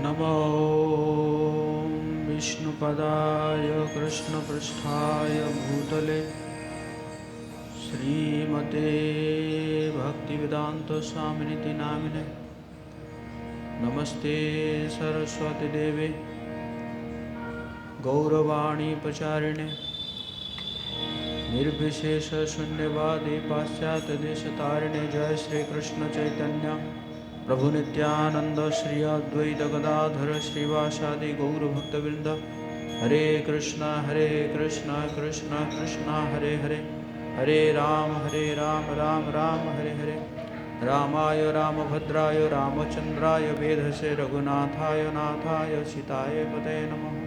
नमो विष्णुपदाय कृष्णपृष्ठाय भूतले श्रीमते भक्तिवेदांत स्वामिनिति नामिने नमस्ते सरस्वती देवे गौरवाणी प्रचारिणे निर्विशेष शून्यवादी पाश्चात्य देशतारिणे। जय श्री कृष्ण चैतन्य प्रभु नित्यानंद श्री अद्वैत गदाधर श्रीवासादि गौर भक्तवृंद। हरे कृष्णा कृष्ण कृष्ण हरे हरे, हरे राम राम राम हरे हरे। रामाय रामभद्राय रामचंद्राय वेधसे रघुनाथाय नाथाय सीताय पते नमः।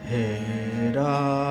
हे राम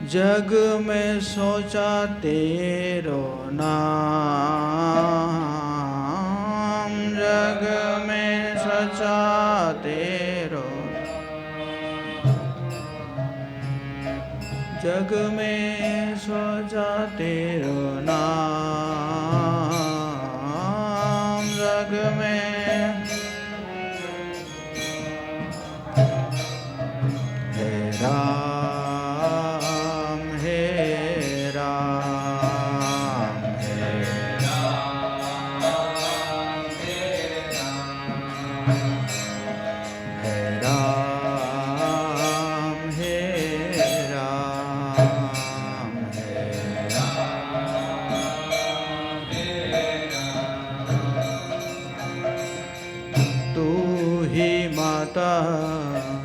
जग में सोचा तेरो नाम, जग में सोचा तेरो, जग में सोचा तेरो नाम, जग में हे राम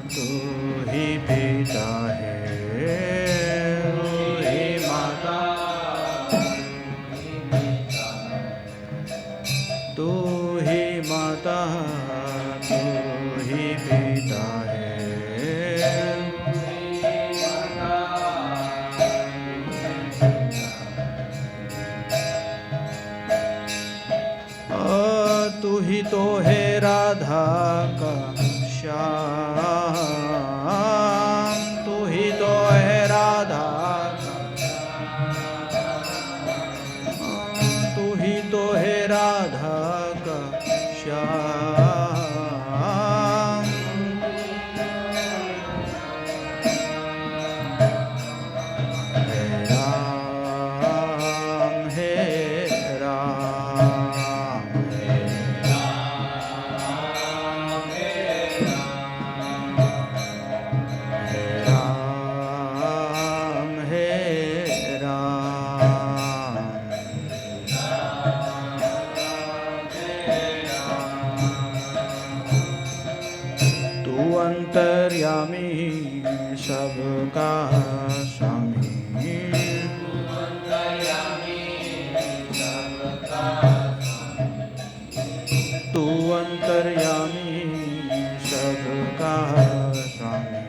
तू ही पिता है, तू ही माता, तू ही माता, तू ही पिता है। तू ही तो है राधा का श्याम, तू ही तो है राधा का, तू ही तो है राधा का श्याम। हे राम अंतर्यामी सबका स्वामी, तू अंतर्यामी सबका स्वामी।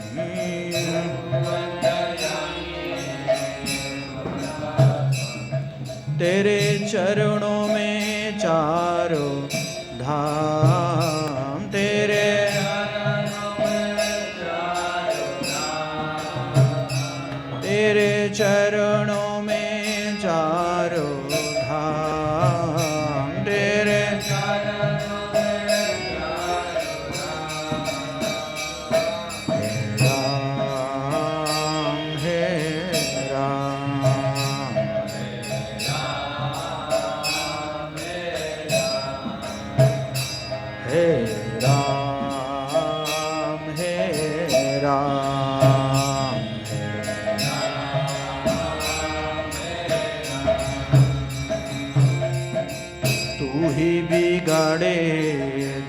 तेरे चरणों में चारों धाम, तेरे चरणों में चारों धाम, तेरे चरणों में चारों धाम।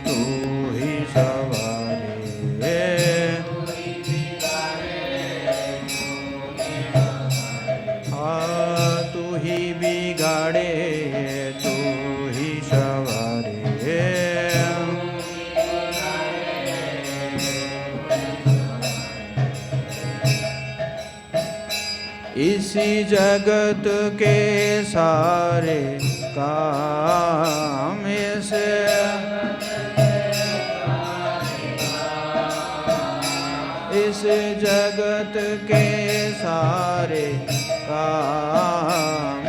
तू ही सवारे तू ही बिगाड़े तू ही सवारे इसी जगत के सारे काम से इस जगत के सारे काम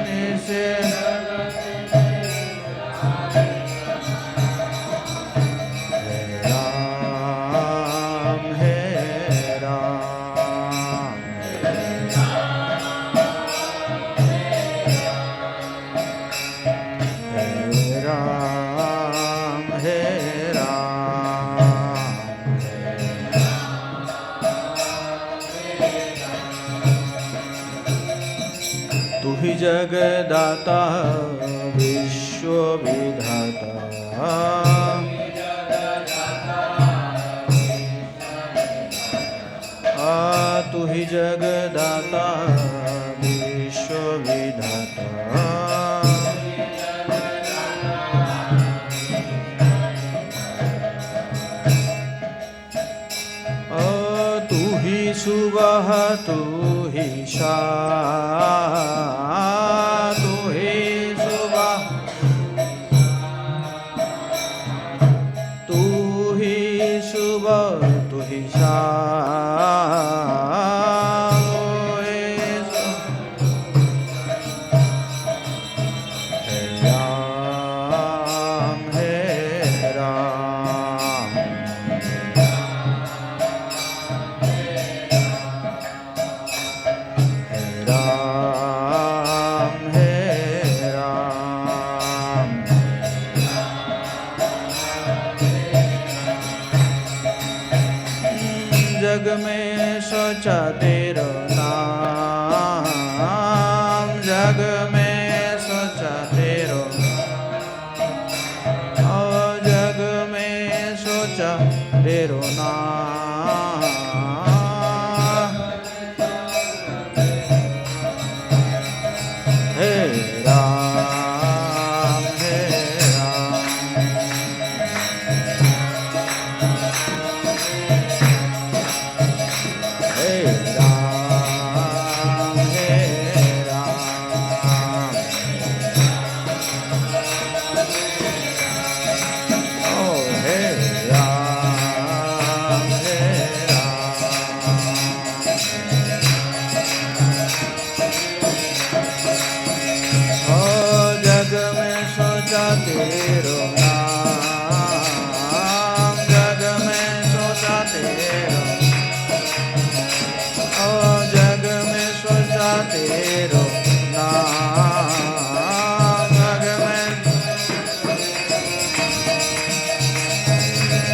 से राम है राम राम है राम तू ही जगदाता विश्व विधाता तू ही जगदाता विश्व विधाता तू ही सुबह तू ही शाम तू ही सुबह तू ही सुबह तू ही शाम राम है राम राम है राम जग में सोचा तेरा नाम जग में सोचा तेरा जग में सोचा तेरो नाम हे राम हे राम हे राम हे राम ओ हे राम हे राम जग में सोचा तेरो नाम जग में सोचा तेरो जग में सोचा तेरो नाम जग में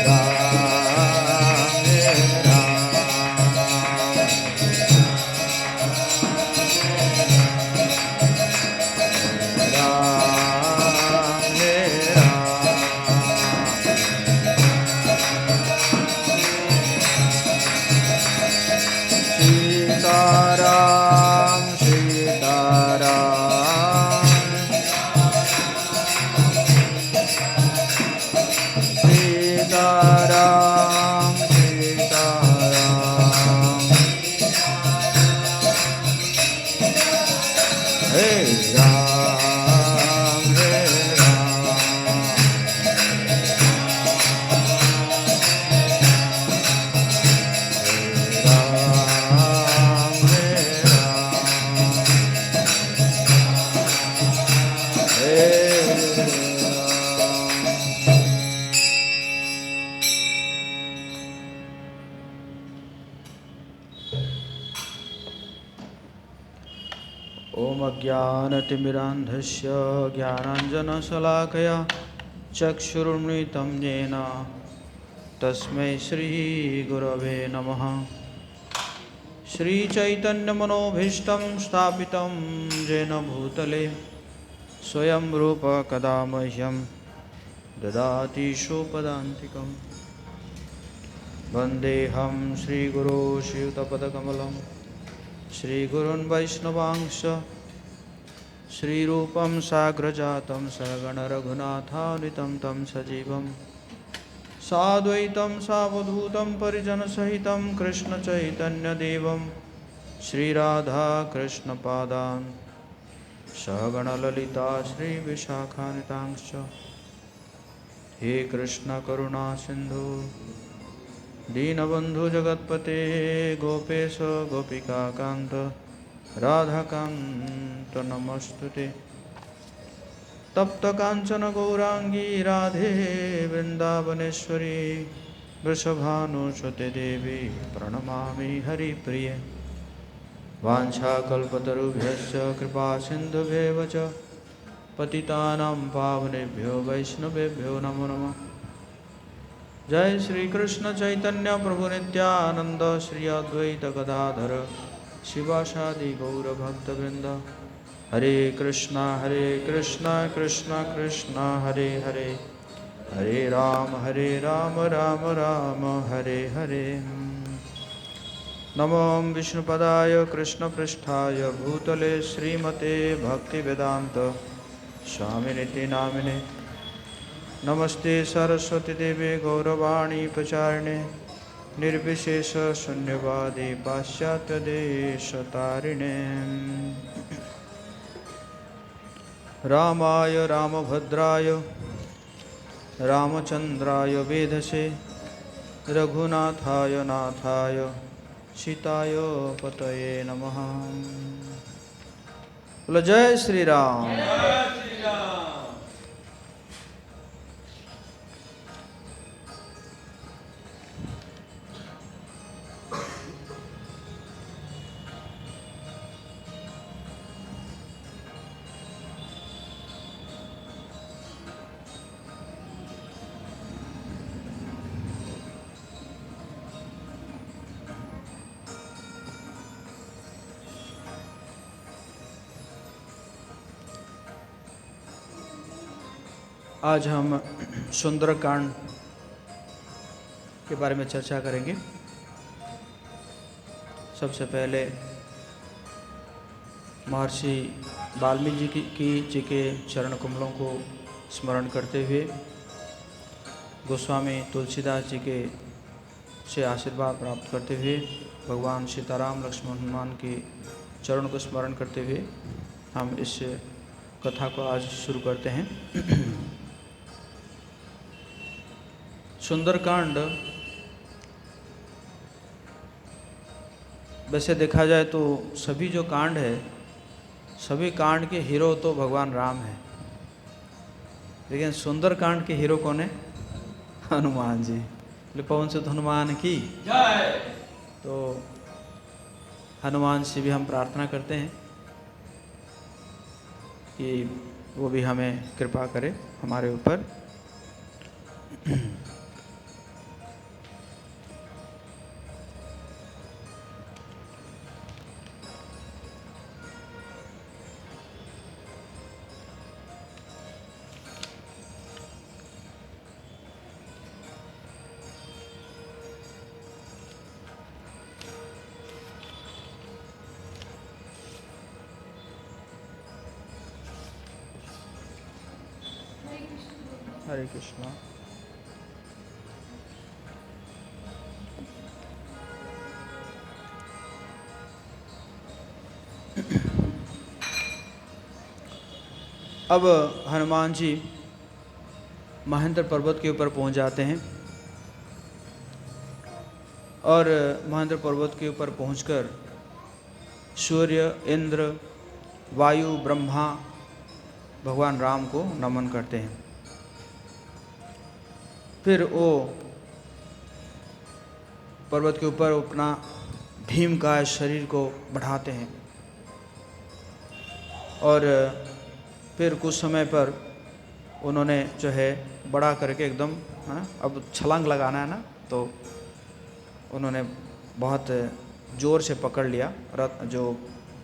राम हे राम राम हे राम सीताराम सीताराम सीताराम सीताराम हे राम हे राम राम हे राम हे ओम अज्ञानतिमिरान्धस्य ज्ञानाञ्जनशलाकया चक्षुरुन्मिलितं येन तस्मै श्रीगुरवे नमः श्रीचैतन्यमनोभीष्टं स्थापितं येन भूतले स्वयं रूप कदा मह्यं ददाति सोपदान्तिकम् वन्देऽहं श्रीगुरो श्रीयुतपदकमलं श्रीगुरुन् वैष्णवांश्च श्रीरूपं साग्रजातं सहगणरघुनाथान्वितं तं सजीवं साद्वैतं सावधूतं परिजनसहितं कृष्णचैतन्यदेवं श्रीराधाकृष्णपादान् सहगणललिता श्रीविशाखान्वितांश्च हे कृष्ण करुणा सिन्धु दीनबन्धु जगत्पते गोपेश गोपिकान्त राधाकान्त नमस्तुते तप्त कांचन गौरांगी राधे वृंदावनेश्वरी वृषभानुसुते देवी प्रणमामि हरिप्रिये वाञ्छाकल्पतरुभ्यश्च कृपा सिन्धुभ्येव च पतितानां पावनेभ्यो वैष्णवेभ्यो नमो नमः। जय श्री कृष्ण चैतन्य प्रभु नित्यानंद श्री अद्वैत गदाधर शिवासादि गौरभक्तवृंद हरे कृष्णा कृष्णा कृष्ण हरे हरे हरे राम राम राम हरे हरे। नमो विष्णुपदाय कृष्णपृष्ठाय भूतले श्रीमते भक्तिवेदांत स्वामिनिति नामिने नमस्ते सरस्वती देवे गौरवाणी प्रचारिणे निर्विशेष शून्यवादी पाश्चात्य देशतारिणे रामाय रामभद्राय रामचंद्राय वेधसे रघुनाथाय नाथाय सीताय पतये नमः। बोलो जय श्री राम। आज हम सुंदरकांड के बारे में चर्चा करेंगे। सबसे पहले महर्षि वाल्मीकि जी के चरण कमलों को स्मरण करते हुए गोस्वामी तुलसीदास जी के से आशीर्वाद प्राप्त करते हुए भगवान सीताराम लक्ष्मण हनुमान के चरण को स्मरण करते हुए हम इस कथा को आज शुरू करते हैं। सुंदरकांड वैसे देखा जाए तो सभी जो कांड है सभी कांड के हीरो तो भगवान राम है, लेकिन सुंदरकांड के हीरो कौन है? हनुमान जी। पवन सुत हनुमान की जय। तो हनुमान से भी हम प्रार्थना करते हैं कि वो भी हमें कृपा करे हमारे ऊपर। हरे कृष्णा। अब हनुमान जी महेंद्र पर्वत के ऊपर पहुंच जाते हैं और महेंद्र पर्वत के ऊपर पहुंचकर सूर्य, इंद्र, वायु, ब्रह्मा भगवान राम को नमन करते हैं। फिर वो पर्वत के ऊपर अपना भीम का शरीर को बढ़ाते हैं और फिर कुछ समय पर उन्होंने जो है बड़ा करके एकदम अब छलांग लगाना है ना, तो उन्होंने बहुत ज़ोर से पकड़ लिया रथ जो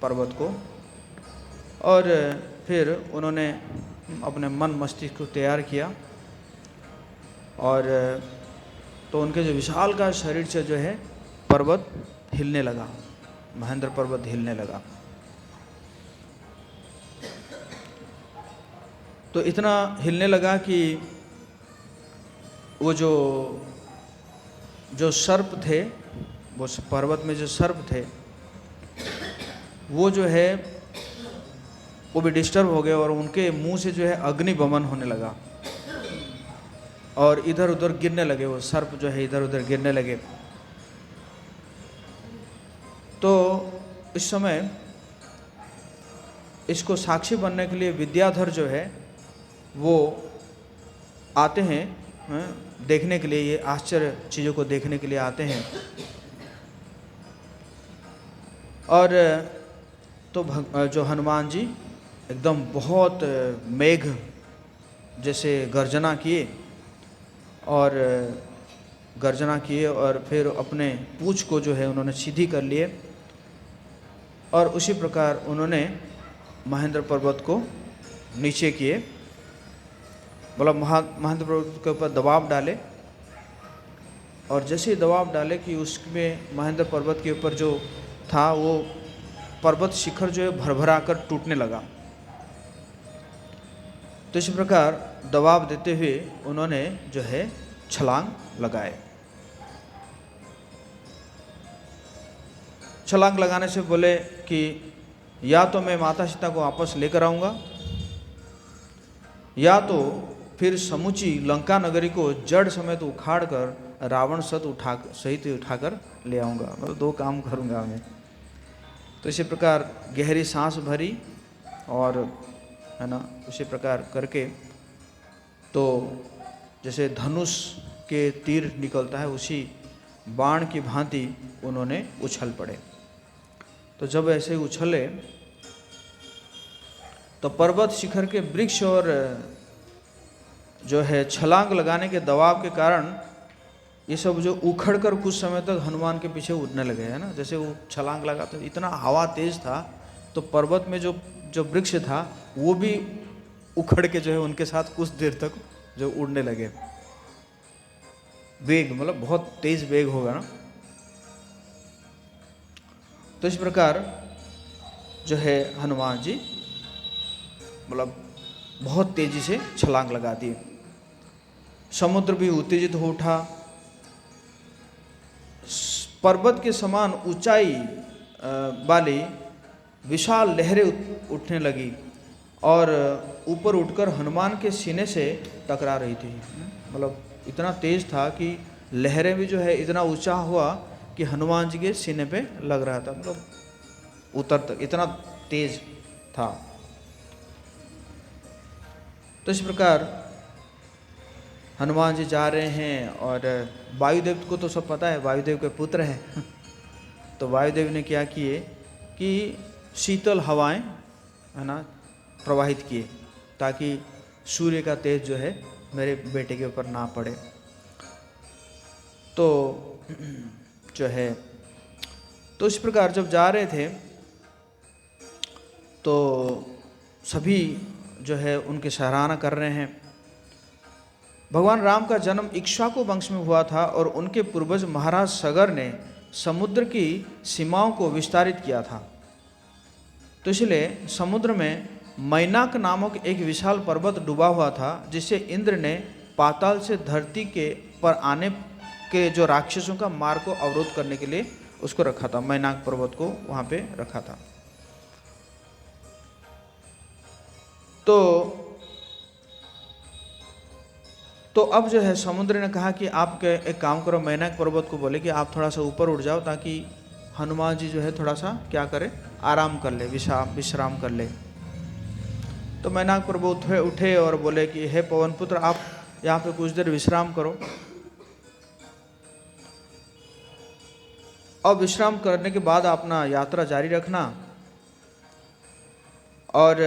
पर्वत को, और फिर उन्होंने अपने मन मस्तिष्क को तैयार किया और तो उनके जो विशाल का शरीर से जो है पर्वत हिलने लगा, महेंद्र पर्वत हिलने लगा। तो इतना हिलने लगा कि वो जो सर्प थे, वो पर्वत में जो सर्प थे वो जो है वो भी डिस्टर्ब हो गए और उनके मुंह से जो है अग्नि बमन होने लगा और इधर उधर गिरने लगे। वो सर्प जो है इधर उधर गिरने लगे। तो इस समय इसको साक्षी बनने के लिए विद्याधर जो है वो आते हैं देखने के लिए, ये आश्चर्य चीज़ों को देखने के लिए आते हैं। और तो जो हनुमान जी एकदम बहुत मेघ जैसे गर्जना किए और फिर अपने पूंछ को जो है उन्होंने सीधी कर लिए और उसी प्रकार उन्होंने महेंद्र पर्वत को नीचे किए, मतलब महेंद्र पर्वत के ऊपर दबाव डाले। और जैसे ही दबाव डाले कि उसमें महेंद्र पर्वत के ऊपर जो था वो पर्वत शिखर जो है भरभरा कर टूटने लगा। तो इसी प्रकार दबाव देते हुए उन्होंने जो है छलांग लगाए। छलांग लगाने से बोले कि या तो मैं माता सीता को वापस लेकर आऊँगा या तो फिर समूची लंका नगरी को जड़ समेत उखाड़ कर रावण सहित उठाकर ले आऊँगा, मतलब दो काम करूँगा मैं। तो इसी प्रकार गहरी सांस भरी और है ना, उसी प्रकार करके तो जैसे धनुष के तीर निकलता है उसी बाण की भांति उन्होंने उछल पड़े। तो जब ऐसे उछले तो पर्वत शिखर के वृक्ष और जो है छलांग लगाने के दबाव के कारण ये सब जो उखड़ कर कुछ समय तक हनुमान के पीछे उड़ने लगे, है ना। जैसे वो छलांग लगा तो इतना हवा तेज था तो पर्वत में जो वृक्ष था वो भी उखड़ के जो है उनके साथ कुछ देर तक जो उड़ने लगे। वेग मतलब बहुत तेज वेग होगा ना। तो इस प्रकार जो है हनुमान जी मतलब बहुत तेजी से छलांग लगा दी। समुद्र भी उत्तेजित हो उठा, पर्वत के समान ऊंचाई वाली विशाल लहरें उठने लगी और ऊपर उठकर हनुमान के सीने से टकरा रही थी। मतलब इतना तेज था कि लहरें भी जो है इतना ऊंचा हुआ कि हनुमान जी के सीने पे लग रहा था, मतलब उतर तक इतना तेज था। तो इस प्रकार हनुमान जी जा रहे हैं और वायुदेव को तो सब पता है, वायुदेव के पुत्र हैं। तो वायुदेव ने क्या किए कि शीतल हवाएं है ना प्रवाहित किए ताकि सूर्य का तेज जो है मेरे बेटे के ऊपर ना पड़े। तो जो है तो इस प्रकार जब जा रहे थे तो सभी जो है उनकी सराहना कर रहे हैं। भगवान राम का जन्म इक्ष्वाकु वंश में हुआ था और उनके पूर्वज महाराज सगर ने समुद्र की सीमाओं को विस्तारित किया था। तो इसलिए समुद्र में मैनाक नामक एक विशाल पर्वत डूबा हुआ था जिसे इंद्र ने पाताल से धरती के पर आने के जो राक्षसों का मार्ग को अवरोध करने के लिए उसको रखा था। मैनाक पर्वत को वहाँ पे रखा था। तो अब जो है समुद्र ने कहा कि आप एक काम करो, मैनाक पर्वत को बोले कि आप थोड़ा सा ऊपर उठ जाओ ताकि हनुमान जी जो है थोड़ा सा क्या करे, आराम कर ले, विश्राम कर ले। तो मैनाक पर्वत उठे और बोले कि हे पवन पुत्र, आप यहाँ पे कुछ देर विश्राम करो। अब विश्राम करने के बाद अपना यात्रा जारी रखना। और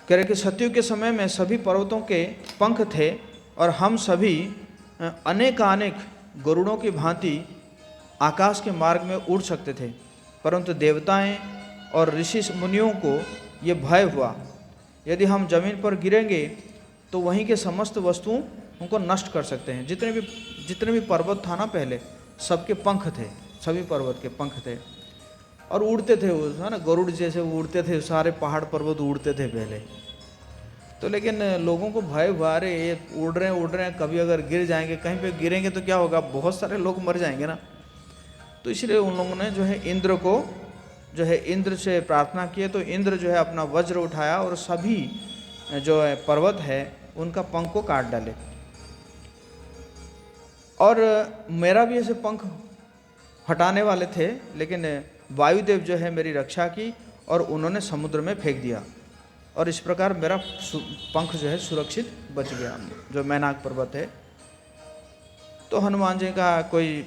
कह रहे कि सतयुग के समय में सभी पर्वतों के पंख थे और हम सभी अनेकानेक गरुड़ों की भांति आकाश के मार्ग में उड़ सकते थे, परंतु देवताएं और ऋषि मुनियों को ये भय हुआ यदि हम जमीन पर गिरेंगे तो वहीं के समस्त वस्तुओं उनको नष्ट कर सकते हैं। जितने भी पर्वत था ना पहले, सबके पंख थे, सभी पर्वत के पंख थे और उड़ते थे वो, है ना, गरुड़ जैसे उड़ते थे, सारे पहाड़ पर्वत उड़ते थे पहले। तो लेकिन लोगों को भय हुआ, अरे ये उड़ रहे हैं, कभी अगर गिर जाएंगे, कहीं पे गिरेंगे तो क्या होगा, बहुत सारे लोग मर जाएंगे ना। तो इसलिए उन लोगों ने जो है इंद्र को जो है इंद्र से प्रार्थना की, तो इंद्र जो है अपना वज्र उठाया और सभी जो है पर्वत है उनका पंख को काट डाले। और मेरा भी ऐसे पंख हटाने वाले थे, लेकिन वायुदेव जो है मेरी रक्षा की और उन्होंने समुद्र में फेंक दिया, और इस प्रकार मेरा पंख जो है सुरक्षित बच गया, जो मैनाक पर्वत है। तो हनुमान जी का कोई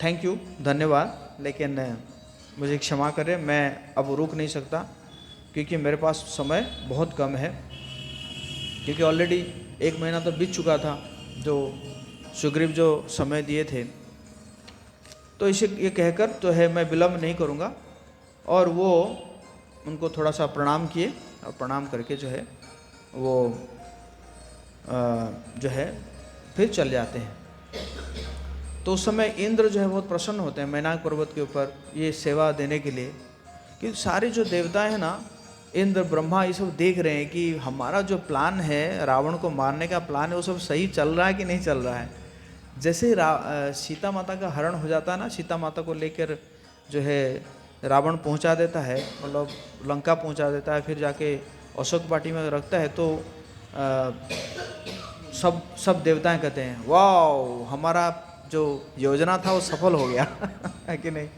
थैंक यू, धन्यवाद, लेकिन मुझे क्षमा करें, मैं अब रुक नहीं सकता क्योंकि मेरे पास समय बहुत कम है, क्योंकि ऑलरेडी 1 महीना तो बीत चुका था जो सुग्रीव जो समय दिए थे। तो इसे ये कहकर जो है मैं विलम्ब नहीं करूँगा, और वो उनको थोड़ा सा प्रणाम किए और प्रणाम करके जो है वो जो है फिर चल जाते हैं। तो उस समय इंद्र जो है बहुत प्रसन्न होते हैं मैनाक पर्वत के ऊपर ये सेवा देने के लिए, कि सारे जो देवताएं हैं ना, इंद्र ब्रह्मा ये सब देख रहे हैं कि हमारा जो प्लान है, रावण को मारने का प्लान है, वो सब सही चल रहा है कि नहीं चल रहा है। जैसे ही सीता माता का हरण हो जाता है ना, सीता माता को लेकर जो है रावण पहुंचा देता है, मतलब लंका पहुंचा देता है, फिर जाके अशोक वाटी में रखता है, तो सब देवताएं कहते हैं वाह, हमारा जो योजना था वो सफल हो गया है कि नहीं।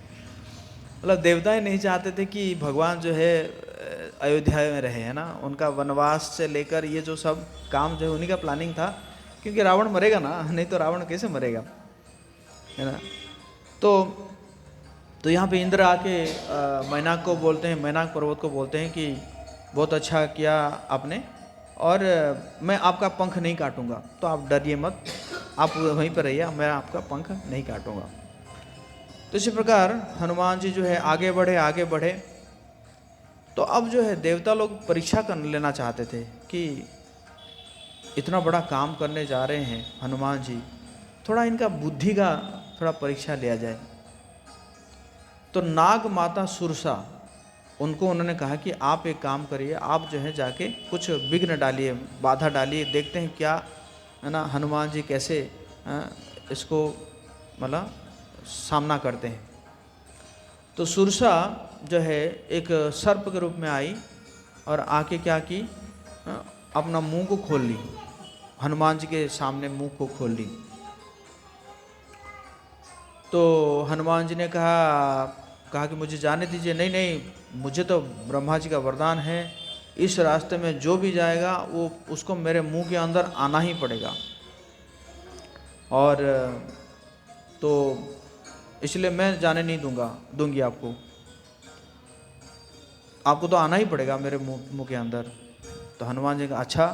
मतलब देवताएं नहीं चाहते थे कि भगवान जो है अयोध्या में रहे, है ना, उनका वनवास से लेकर ये जो सब काम जो है उन्हीं का प्लानिंग था, क्योंकि रावण मरेगा ना, नहीं तो रावण कैसे मरेगा, है ना। तो यहाँ पे इंद्र आके मैनाक को बोलते हैं, मैनाक पर्वत को बोलते हैं कि बहुत अच्छा किया आपने, और मैं आपका पंख नहीं काटूंगा, तो आप डरिए मत, आप वहीं पर रहिए, मैं आपका पंख नहीं काटूंगा। तो इसी प्रकार हनुमान जी जो है आगे बढ़े। तो अब जो है देवता लोग परीक्षा कर लेना चाहते थे कि इतना बड़ा काम करने जा रहे हैं हनुमान जी, थोड़ा इनका बुद्धि का थोड़ा परीक्षा लिया जाए। तो नाग माता सुरसा, उनको उन्होंने कहा कि आप एक काम करिए, आप जो है जाके कुछ विघ्न डालिए, बाधा डालिए, देखते हैं क्या, है ना, हनुमान जी कैसे इसको मतलब सामना करते हैं। तो सुरसा जो है एक सर्प के रूप में आई और आके क्या की, अपना मुंह को खोल ली, हनुमान जी के सामने मुंह को खोल ली। तो हनुमान जी ने कहा कि मुझे जाने दीजिए। नहीं, मुझे तो ब्रह्मा जी का वरदान है, इस रास्ते में जो भी जाएगा वो उसको मेरे मुंह के अंदर आना ही पड़ेगा, और तो इसलिए मैं जाने नहीं दूंगी आपको तो आना ही पड़ेगा मेरे मुंह के अंदर। तो हनुमान जी का अच्छा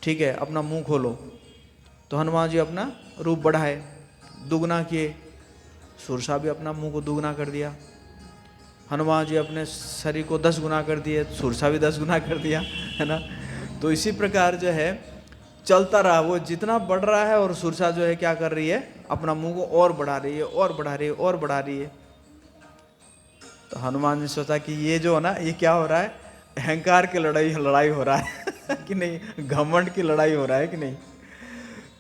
ठीक है, अपना मुंह खोलो। तो हनुमान जी अपना रूप बढ़ाए, दुगना किए, सुरसा भी अपना मुंह को दुगना कर दिया, हनुमान जी अपने शरीर को 10 गुना कर दिए, सुरसा भी 10 गुना कर दिया, है ना। तो इसी प्रकार जो है चलता रहा, वो जितना बढ़ रहा है और सुरसा जो है क्या कर रही है, अपना मुंह को और बढ़ा रही है। तो हनुमान जी सोचा कि ये जो है ना, ये क्या हो रहा है, अहंकार की लड़ाई हो रहा है कि नहीं, घमंड की लड़ाई हो रहा है कि नहीं।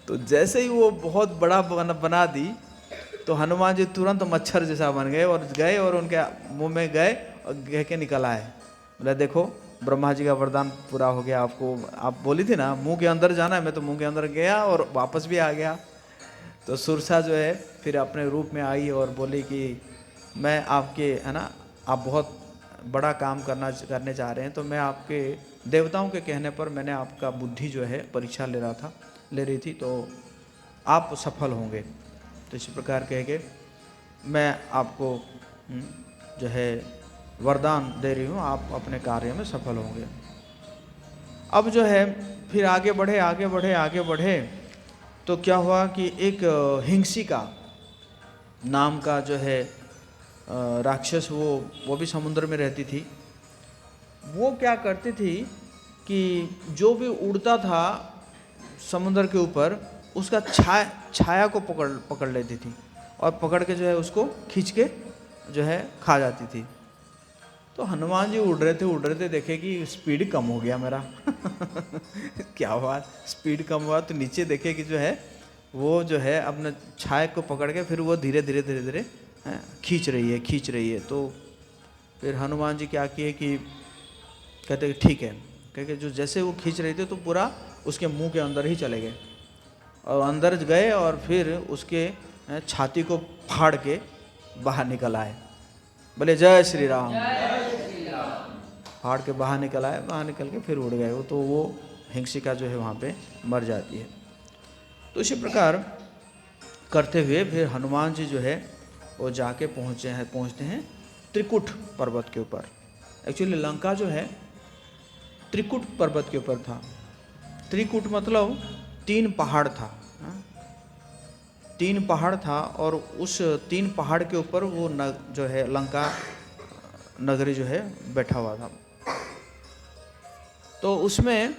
तो जैसे ही वो बहुत बड़ा बना दी, तो हनुमान जी तुरंत मच्छर जैसा बन गए और उनके मुंह में गए और कह के निकल आए, बोले देखो ब्रह्मा जी का वरदान पूरा हो गया, आप बोली थी ना मुंह के अंदर जाना है, मैं तो मुंह के अंदर गया और वापस भी आ गया। तो सुरसा जो है फिर अपने रूप में आई और बोली कि मैं आपके, है ना, आप बहुत बड़ा काम करने जा रहे हैं, तो मैं आपके देवताओं के कहने पर मैंने आपका बुद्धि जो है परीक्षा ले रही थी, तो आप सफल होंगे। तो इसी प्रकार कह के मैं आपको जो है वरदान दे रही हूँ, आप अपने कार्य में सफल होंगे। अब जो है फिर आगे बढ़े तो क्या हुआ कि एक हिंसिका नाम का जो है राक्षस, वो भी समुद्र में रहती थी। वो क्या करती थी कि जो भी उड़ता था समुद्र के ऊपर उसका छाया को पकड़ लेती थी और पकड़ के जो है उसको खींच के जो है खा जाती थी। तो हनुमान जी उड़ रहे थे, देखे कि स्पीड कम हो गया मेरा क्या हुआ, स्पीड कम हुआ, तो नीचे देखे कि जो है वो जो है अपने छाया को पकड़ के फिर वो धीरे धीरे खींच रही है। तो फिर हनुमान जी क्या किए कि कहते ठीक है, क्योंकि जो जैसे वो खींच रही थी तो पूरा उसके मुंह के अंदर ही चले गए और अंदर गए और फिर उसके छाती को फाड़ के बाहर निकल आए। बोले जय श्री राम। फाड़ के बाहर निकल आए, बाहर निकल के फिर उड़ गए वो, तो वो हिंसिका जो है वहाँ पे मर जाती है। तो इसी प्रकार करते हुए फिर हनुमान जी जो है वो जाके पहुँचते हैं त्रिकुट पर्वत के ऊपर। एक्चुअली लंका जो है त्रिकुट पर्वत के ऊपर था। त्रिकुट मतलब 3 पहाड़ था, 3 पहाड़ था और उस 3 पहाड़ के ऊपर वो जो है लंका नगरी जो है बैठा हुआ था। तो उसमें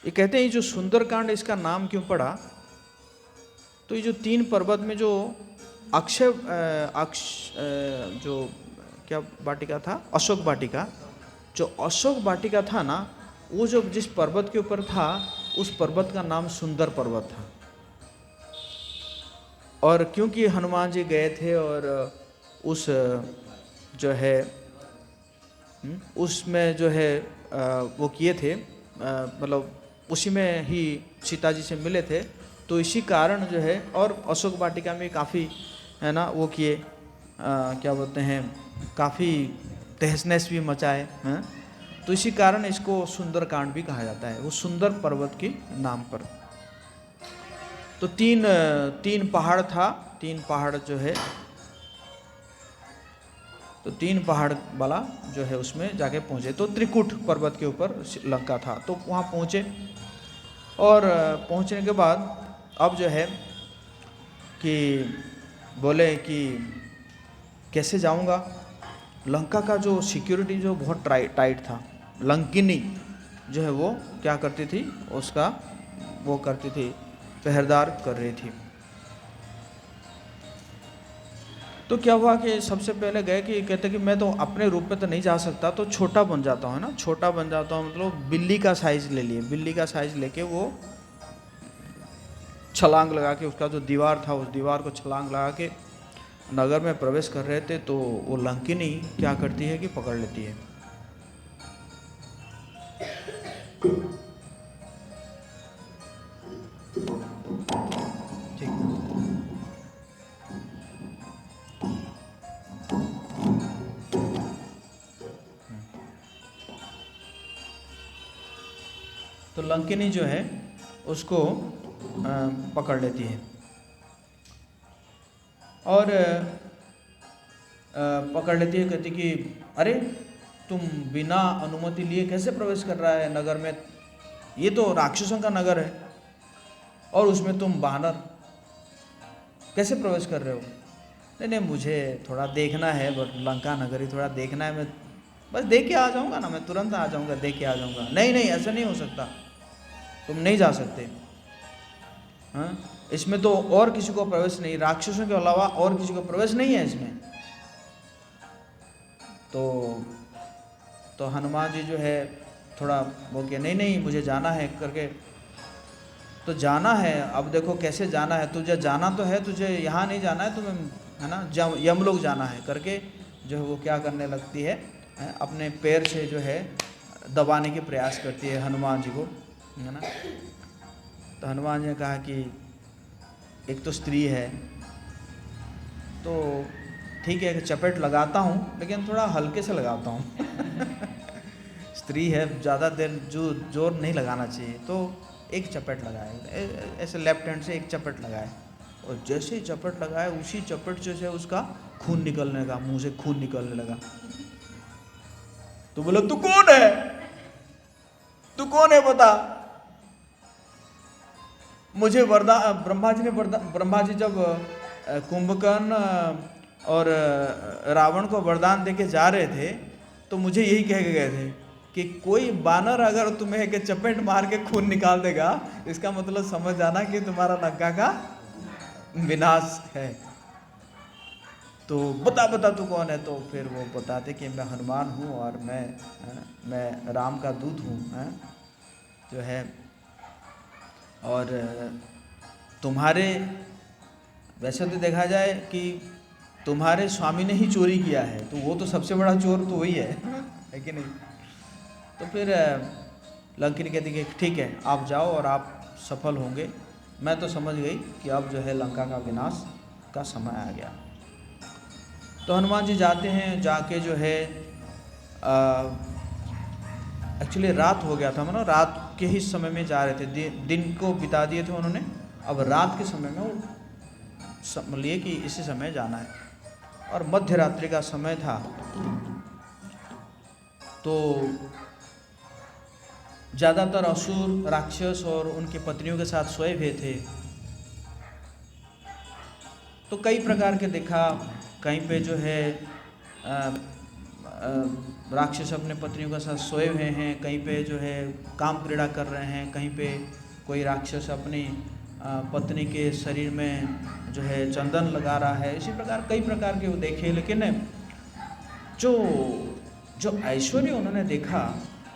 ये कहते हैं जो सुंदरकांड इसका नाम क्यों पड़ा, तो ये जो 3 पर्वत में जो जो क्या वाटिका था, अशोक वाटिका, जो अशोक वाटिका था ना, वो जो जिस पर्वत के ऊपर था उस पर्वत का नाम सुंदर पर्वत था। और क्योंकि हनुमान जी गए थे और उस जो है उसमें जो है वो किए थे, मतलब उसी में ही सीता जी से मिले थे, तो इसी कारण जो है, और अशोक वाटिका में काफ़ी है ना वो किए, क्या बोलते हैं, काफ़ी तहस नहस भी मचाए हैं, तो इसी कारण इसको सुंदरकांड भी कहा जाता है, वो सुंदर पर्वत के नाम पर। तो 3 पहाड़ था, 3 पहाड़ जो है, तो 3 पहाड़ वाला जो है उसमें जाके पहुँचे। तो त्रिकुट पर्वत के ऊपर लंका था, तो वहाँ पहुँचे और पहुँचने के बाद अब जो है कि बोले कि कैसे जाऊँगा। लंका का जो सिक्योरिटी जो बहुत टाइट था, लंकिनी जो है वो क्या करती थी, उसका वो करती थी, पहरेदार कर रही थी। तो क्या हुआ कि सबसे पहले गए कि कहते कि मैं तो अपने रूप में तो नहीं जा सकता, तो छोटा बन जाता हूँ, है ना, छोटा बन जाता हूँ, मतलब बिल्ली का साइज़ ले लिए, बिल्ली का साइज़ लेके वो छलांग लगा के, उसका जो दीवार था उस दीवार को छलांग लगा के नगर में प्रवेश कर रहे थे। तो वो लंकिनी क्या करती है कि पकड़ लेती है। ठीक, तो लंकिनी जो है उसको पकड़ लेती है और पकड़ लेती है, कहती कि अरे तुम बिना अनुमति लिए कैसे प्रवेश कर रहा है नगर में, ये तो राक्षसों का नगर है और उसमें तुम बानर कैसे प्रवेश कर रहे हो। नहीं, मुझे थोड़ा देखना है, लंका नगरी थोड़ा देखना है, मैं बस देख के आ जाऊंगा ना, मैं तुरंत आ जाऊंगा, देख के आ जाऊंगा। नहीं, ऐसा नहीं हो सकता, तुम नहीं जा सकते। हाँ, इसमें तो और किसी को प्रवेश नहीं, राक्षसों के अलावा और किसी को प्रवेश नहीं है इसमें। तो हनुमान जी जो है थोड़ा वो कि नहीं मुझे जाना है करके, तो जाना है, अब देखो कैसे जाना है, तुझे जाना तो है, तुझे यहाँ नहीं जाना है, तुम्हें है ना यमलोक जाना है करके जो है वो क्या करने लगती है, अपने पैर से जो है दबाने की प्रयास करती है हनुमान जी को, है ना। तो हनुमान जी ने कहा कि एक तो स्त्री है, तो ठीक है चपेट लगाता हूँ, लेकिन थोड़ा हल्के से लगाता हूँ स्त्री है, ज़्यादा देर जोर नहीं लगाना चाहिए। तो एक चपेट लगाए, ऐसे लेफ्ट हैंड से एक चपेट लगाए, और जैसे ही चपेट लगाए उसी चपेट से उसका खून निकलने लगा, मुंह से खून निकलने लगा। तो बोला तू कौन है, तू कौन है बता। मुझे वरदान, ब्रह्मा जी जब कुंभकर्ण और रावण को वरदान देके जा रहे थे, तो मुझे यही कह के गए थे कि कोई बानर अगर तुम्हें के चपेट मार के खून निकाल देगा, इसका मतलब समझ जाना कि तुम्हारा लंका का विनाश है। तो बता तू कौन है। तो फिर वो बताते कि मैं हनुमान हूँ और मैं राम का दूत हूँ जो है, और तुम्हारे, वैसे तो देखा जाए कि तुम्हारे स्वामी ने ही चोरी किया है, तो वो तो सबसे बड़ा चोर तो वही है कि नहीं। तो फिर लंकिनी कहती कि ठीक है आप जाओ और आप सफल होंगे, मैं तो समझ गई कि अब जो है लंका का विनाश का समय आ गया। तो हनुमान जी जाते हैं, जाके जो है एक्चुअली रात हो गया था, मतलब रात के ही समय में जा रहे थे, दिन को बिता दिए थे उन्होंने, अब रात के समय में वो समझ लिए कि इसी समय जाना है, और मध्य रात्रि का समय था। तो ज़्यादातर असुर, राक्षस और उनकी पत्नियों के साथ सोए हुए थे। तो कई प्रकार के देखा, कहीं पे जो है राक्षस अपने पत्नियों के साथ सोए हुए हैं, कहीं पे जो है काम क्रीड़ा कर रहे हैं, कहीं पे कोई राक्षस अपनी पत्नी के शरीर में जो है चंदन लगा रहा है। इसी प्रकार कई प्रकार के वो देखे, लेकिन जो ऐश्वर्य उन्होंने देखा,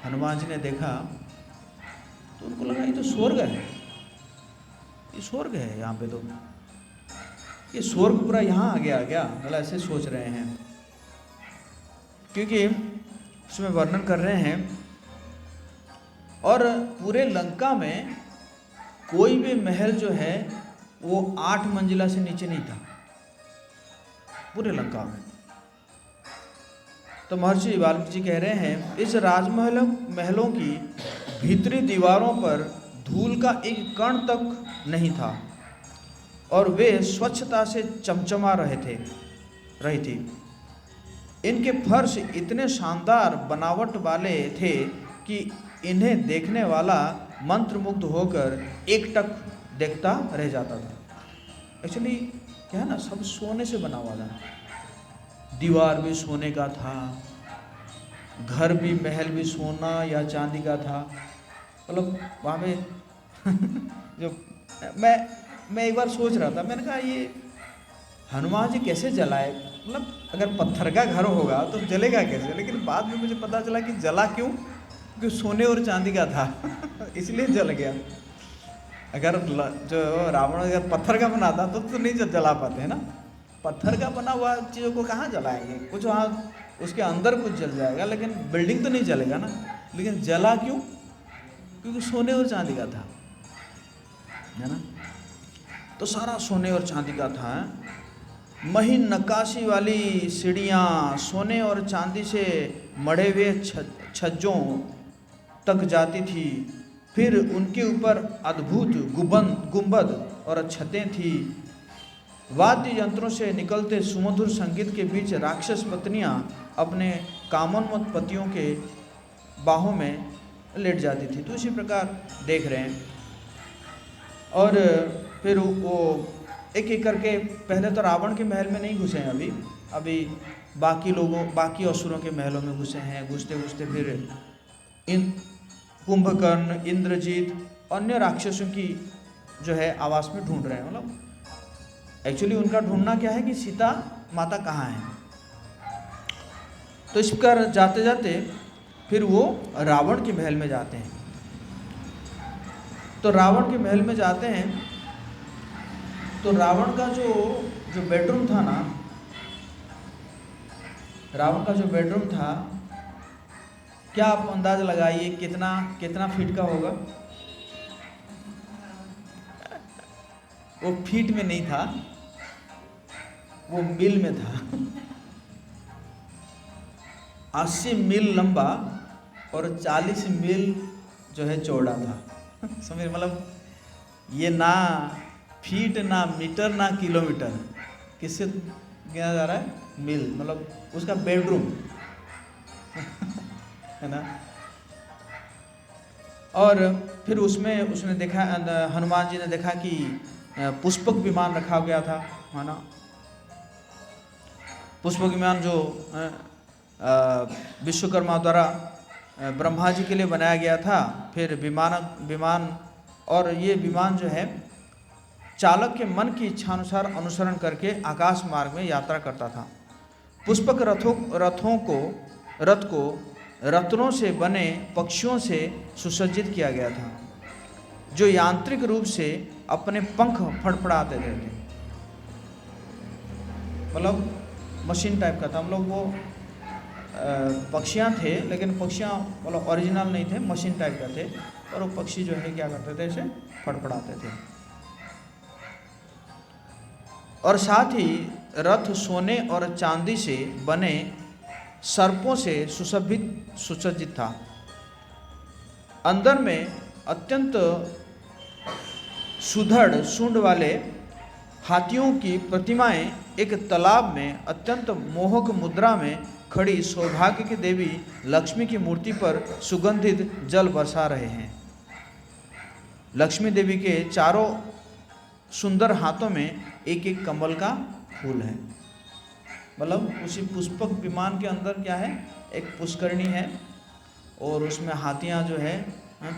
हनुमान जी ने देखा, तो उनको लगा ये तो स्वर्ग है, ये स्वर्ग है, यहाँ पे तो ये स्वर्ग पूरा यहाँ आ गया, मतलब ऐसे सोच रहे हैं। क्योंकि उसमें वर्णन कर रहे हैं, और पूरे लंका में कोई भी महल जो है वो 8 मंजिला से नीचे नहीं था पूरे लंका में। तो महर्षि वाल्मीकि जी कह रहे हैं, इस महलों की भीतरी दीवारों पर धूल का एक कण तक नहीं था, और वे स्वच्छता से चमचमा रही थी। इनके फर्श इतने शानदार बनावट वाले थे कि इन्हें देखने वाला मंत्रमुग्ध होकर एकटक देखता रह जाता था। एक्चुअली क्या है ना, सब सोने से बना हुआ था, दीवार भी सोने का था, घर भी, महल भी सोना या चांदी का था। मतलब वहाँ पे जो मैं एक बार सोच रहा था, मैंने कहा ये हनुमान जी कैसे जलाए, मतलब अगर पत्थर का घर होगा तो जलेगा कैसे। लेकिन बाद में मुझे पता चला कि जला क्यों, क्योंकि सोने और चांदी का था इसलिए जल गया। अगर जो रावण अगर पत्थर का बनाता तो नहीं जला पाते हैं ना, पत्थर का बना हुआ चीज़ों को कहाँ जलाएंगे, कुछ वहाँ उसके अंदर कुछ जल जाएगा, लेकिन बिल्डिंग तो नहीं जलेगा ना। लेकिन जला क्यों, क्योंकि सोने और चांदी का था, है ना। तो सारा सोने और चांदी का था। महीन नक्काशी वाली सीढ़ियाँ सोने और चांदी से मढ़े हुए छज्जों तक जाती थी। फिर उनके ऊपर अद्भुत गुंबद और छतें थी। वाद्य यंत्रों से निकलते सुमधुर संगीत के बीच राक्षस पत्नियाँ अपने कामोन्मत्त पतियों के बाहों में लेट जाती थी। तो इसी प्रकार देख रहे हैं। और फिर वो एक एक करके, पहले तो रावण के महल में नहीं घुसे हैं, अभी बाकी असुरों के महलों में घुसे हैं। घुसते घुसते फिर कुंभकर्ण, इंद्रजीत, अन्य राक्षसों की जो है आवास में ढूंढ रहे हैं। मतलब एक्चुअली उनका ढूंढना क्या है कि सीता माता कहाँ है। तो इस प्रकार जाते जाते फिर वो रावण के महल में जाते हैं। तो रावण के महल में जाते हैं, तो रावण का जो बेडरूम था ना, रावण का जो बेडरूम था, क्या आप अंदाज लगाइए कितना फीट का होगा। वो फीट में नहीं था, वो मील में था। 80 मील लंबा और 40 मील जो है चौड़ा था। समझ, मतलब ये ना फीट, ना मीटर, ना किलोमीटर, किससे गिना जा रहा है, मील, मतलब उसका बेडरूम है ना। और फिर उसने देखा, हनुमान जी ने देखा कि पुष्पक विमान रखा गया था, है ना। पुष्पक विमान जो विश्वकर्मा द्वारा ब्रह्मा जी के लिए बनाया गया था। फिर विमान और ये विमान जो है चालक के मन की इच्छानुसार अनुसरण करके आकाश मार्ग में यात्रा करता था। पुष्पक रथ को रत्नों से बने पक्षियों से सुसज्जित किया गया था, जो यांत्रिक रूप से अपने पंख फड़फड़ाते थे। मतलब मशीन टाइप का था। हम लोग वो पक्षियाँ थे, लेकिन पक्षियाँ मतलब ओरिजिनल नहीं थे, मशीन टाइप का थे। और वो पक्षी जो है क्या करते थे, ऐसे फड़फड़ाते थे। और साथ ही रथ सोने और चांदी से बने सर्पों से सुसज्जित था। अंदर में अत्यंत सुदृढ़ सूंड वाले हाथियों की प्रतिमाएं एक तालाब में अत्यंत मोहक मुद्रा में खड़ी सौभाग्य की देवी लक्ष्मी की मूर्ति पर सुगंधित जल बरसा रहे हैं। लक्ष्मी देवी के चारों सुंदर हाथों में एक एक कमल का फूल है। मतलब उसी पुष्पक विमान के अंदर क्या है, एक पुष्करणी है और उसमें हाथियाँ जो है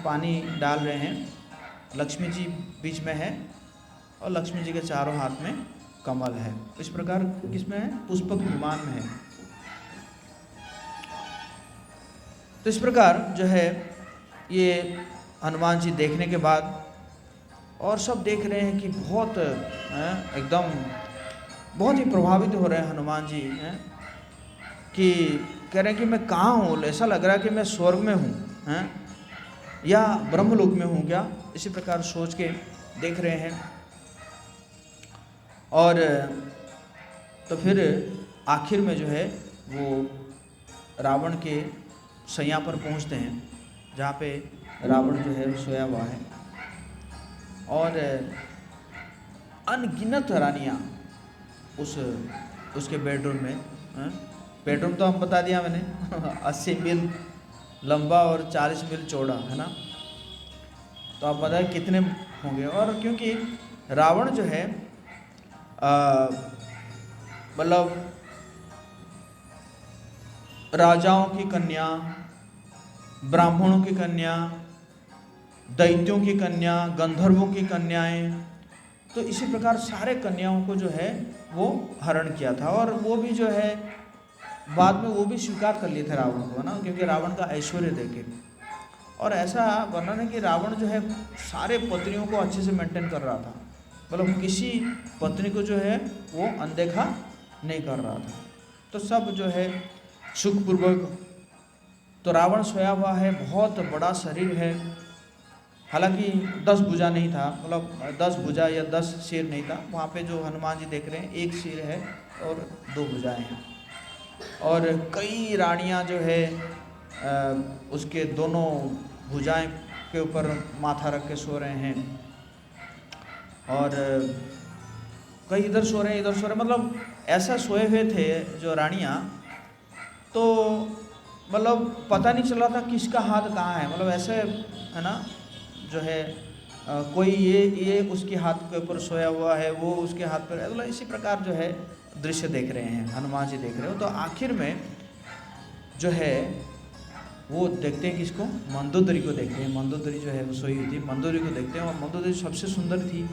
पानी डाल रहे हैं। लक्ष्मी जी बीच में है और लक्ष्मी जी के चारों हाथ में कमल है। इस प्रकार किसमें है, पुष्पक विमान में है। तो इस प्रकार जो है ये हनुमान जी देखने के बाद, और सब देख रहे हैं कि बहुत एकदम बहुत ही प्रभावित हो रहे हैं हनुमान जी हैं, कि कह रहे हैं कि मैं कहाँ हूँ, ऐसा लग रहा है कि मैं स्वर्ग में हूँ या ब्रह्मलोक में हूँ क्या, इसी प्रकार सोच के देख रहे हैं। और तो फिर आखिर में जो है वो रावण के सैया पर पहुँचते हैं, जहाँ पे रावण जो है सोया हुआ है। और अनगिनत रानियाँ उसके बेडरूम में, बेडरूम तो हम बता दिया मैंने 80 मील लंबा और 40 मील चौड़ा है ना। तो आप बताएं कितने होंगे। और क्योंकि रावण जो है मतलब राजाओं की कन्या, ब्राह्मणों की कन्या, दैत्यों की कन्या, गंधर्वों की कन्याएं, तो इसी प्रकार सारे कन्याओं को जो है वो हरण किया था। और वो भी जो है बाद में वो भी स्वीकार कर लिए थे रावण को, है ना, क्योंकि रावण का ऐश्वर्य देखे। और ऐसा वर्णन है कि रावण जो है सारे पत्नियों को अच्छे से मेंटेन कर रहा था, मतलब किसी पत्नी को जो है वो अनदेखा नहीं कर रहा था। तो सब जो है सुखपूर्वक। तो रावण सोया हुआ है, बहुत बड़ा शरीर है, हालांकि 10 भुजा नहीं था, मतलब 10 भुजा या 10 सिर नहीं था। वहाँ पे जो हनुमान जी देख रहे हैं एक सिर है और 2 भुजाएं हैं। और कई रानियाँ जो है उसके दोनों भुजाएं के ऊपर माथा रख के सो रहे हैं, और कई इधर सो रहे हैं इधर सो रहे हैं, मतलब ऐसा सोए हुए थे जो रानियाँ। तो मतलब पता नहीं चल रहा था किसका हाथ कहाँ है, मतलब ऐसे है ना, जो है कोई ये उसके हाथ के ऊपर सोया हुआ है, वो उसके हाथ पर, मतलब इसी प्रकार जो है दृश्य देख रहे हैं, हनुमान जी देख रहे हो। तो आखिर में जो है वो देखते हैं किसको, मंदोदरी को देखते हैं। मंदोदरी जो है वो सोई हुई थी, मंदोदरी को देखते हैं और मंदोदरी सबसे सुंदर थी।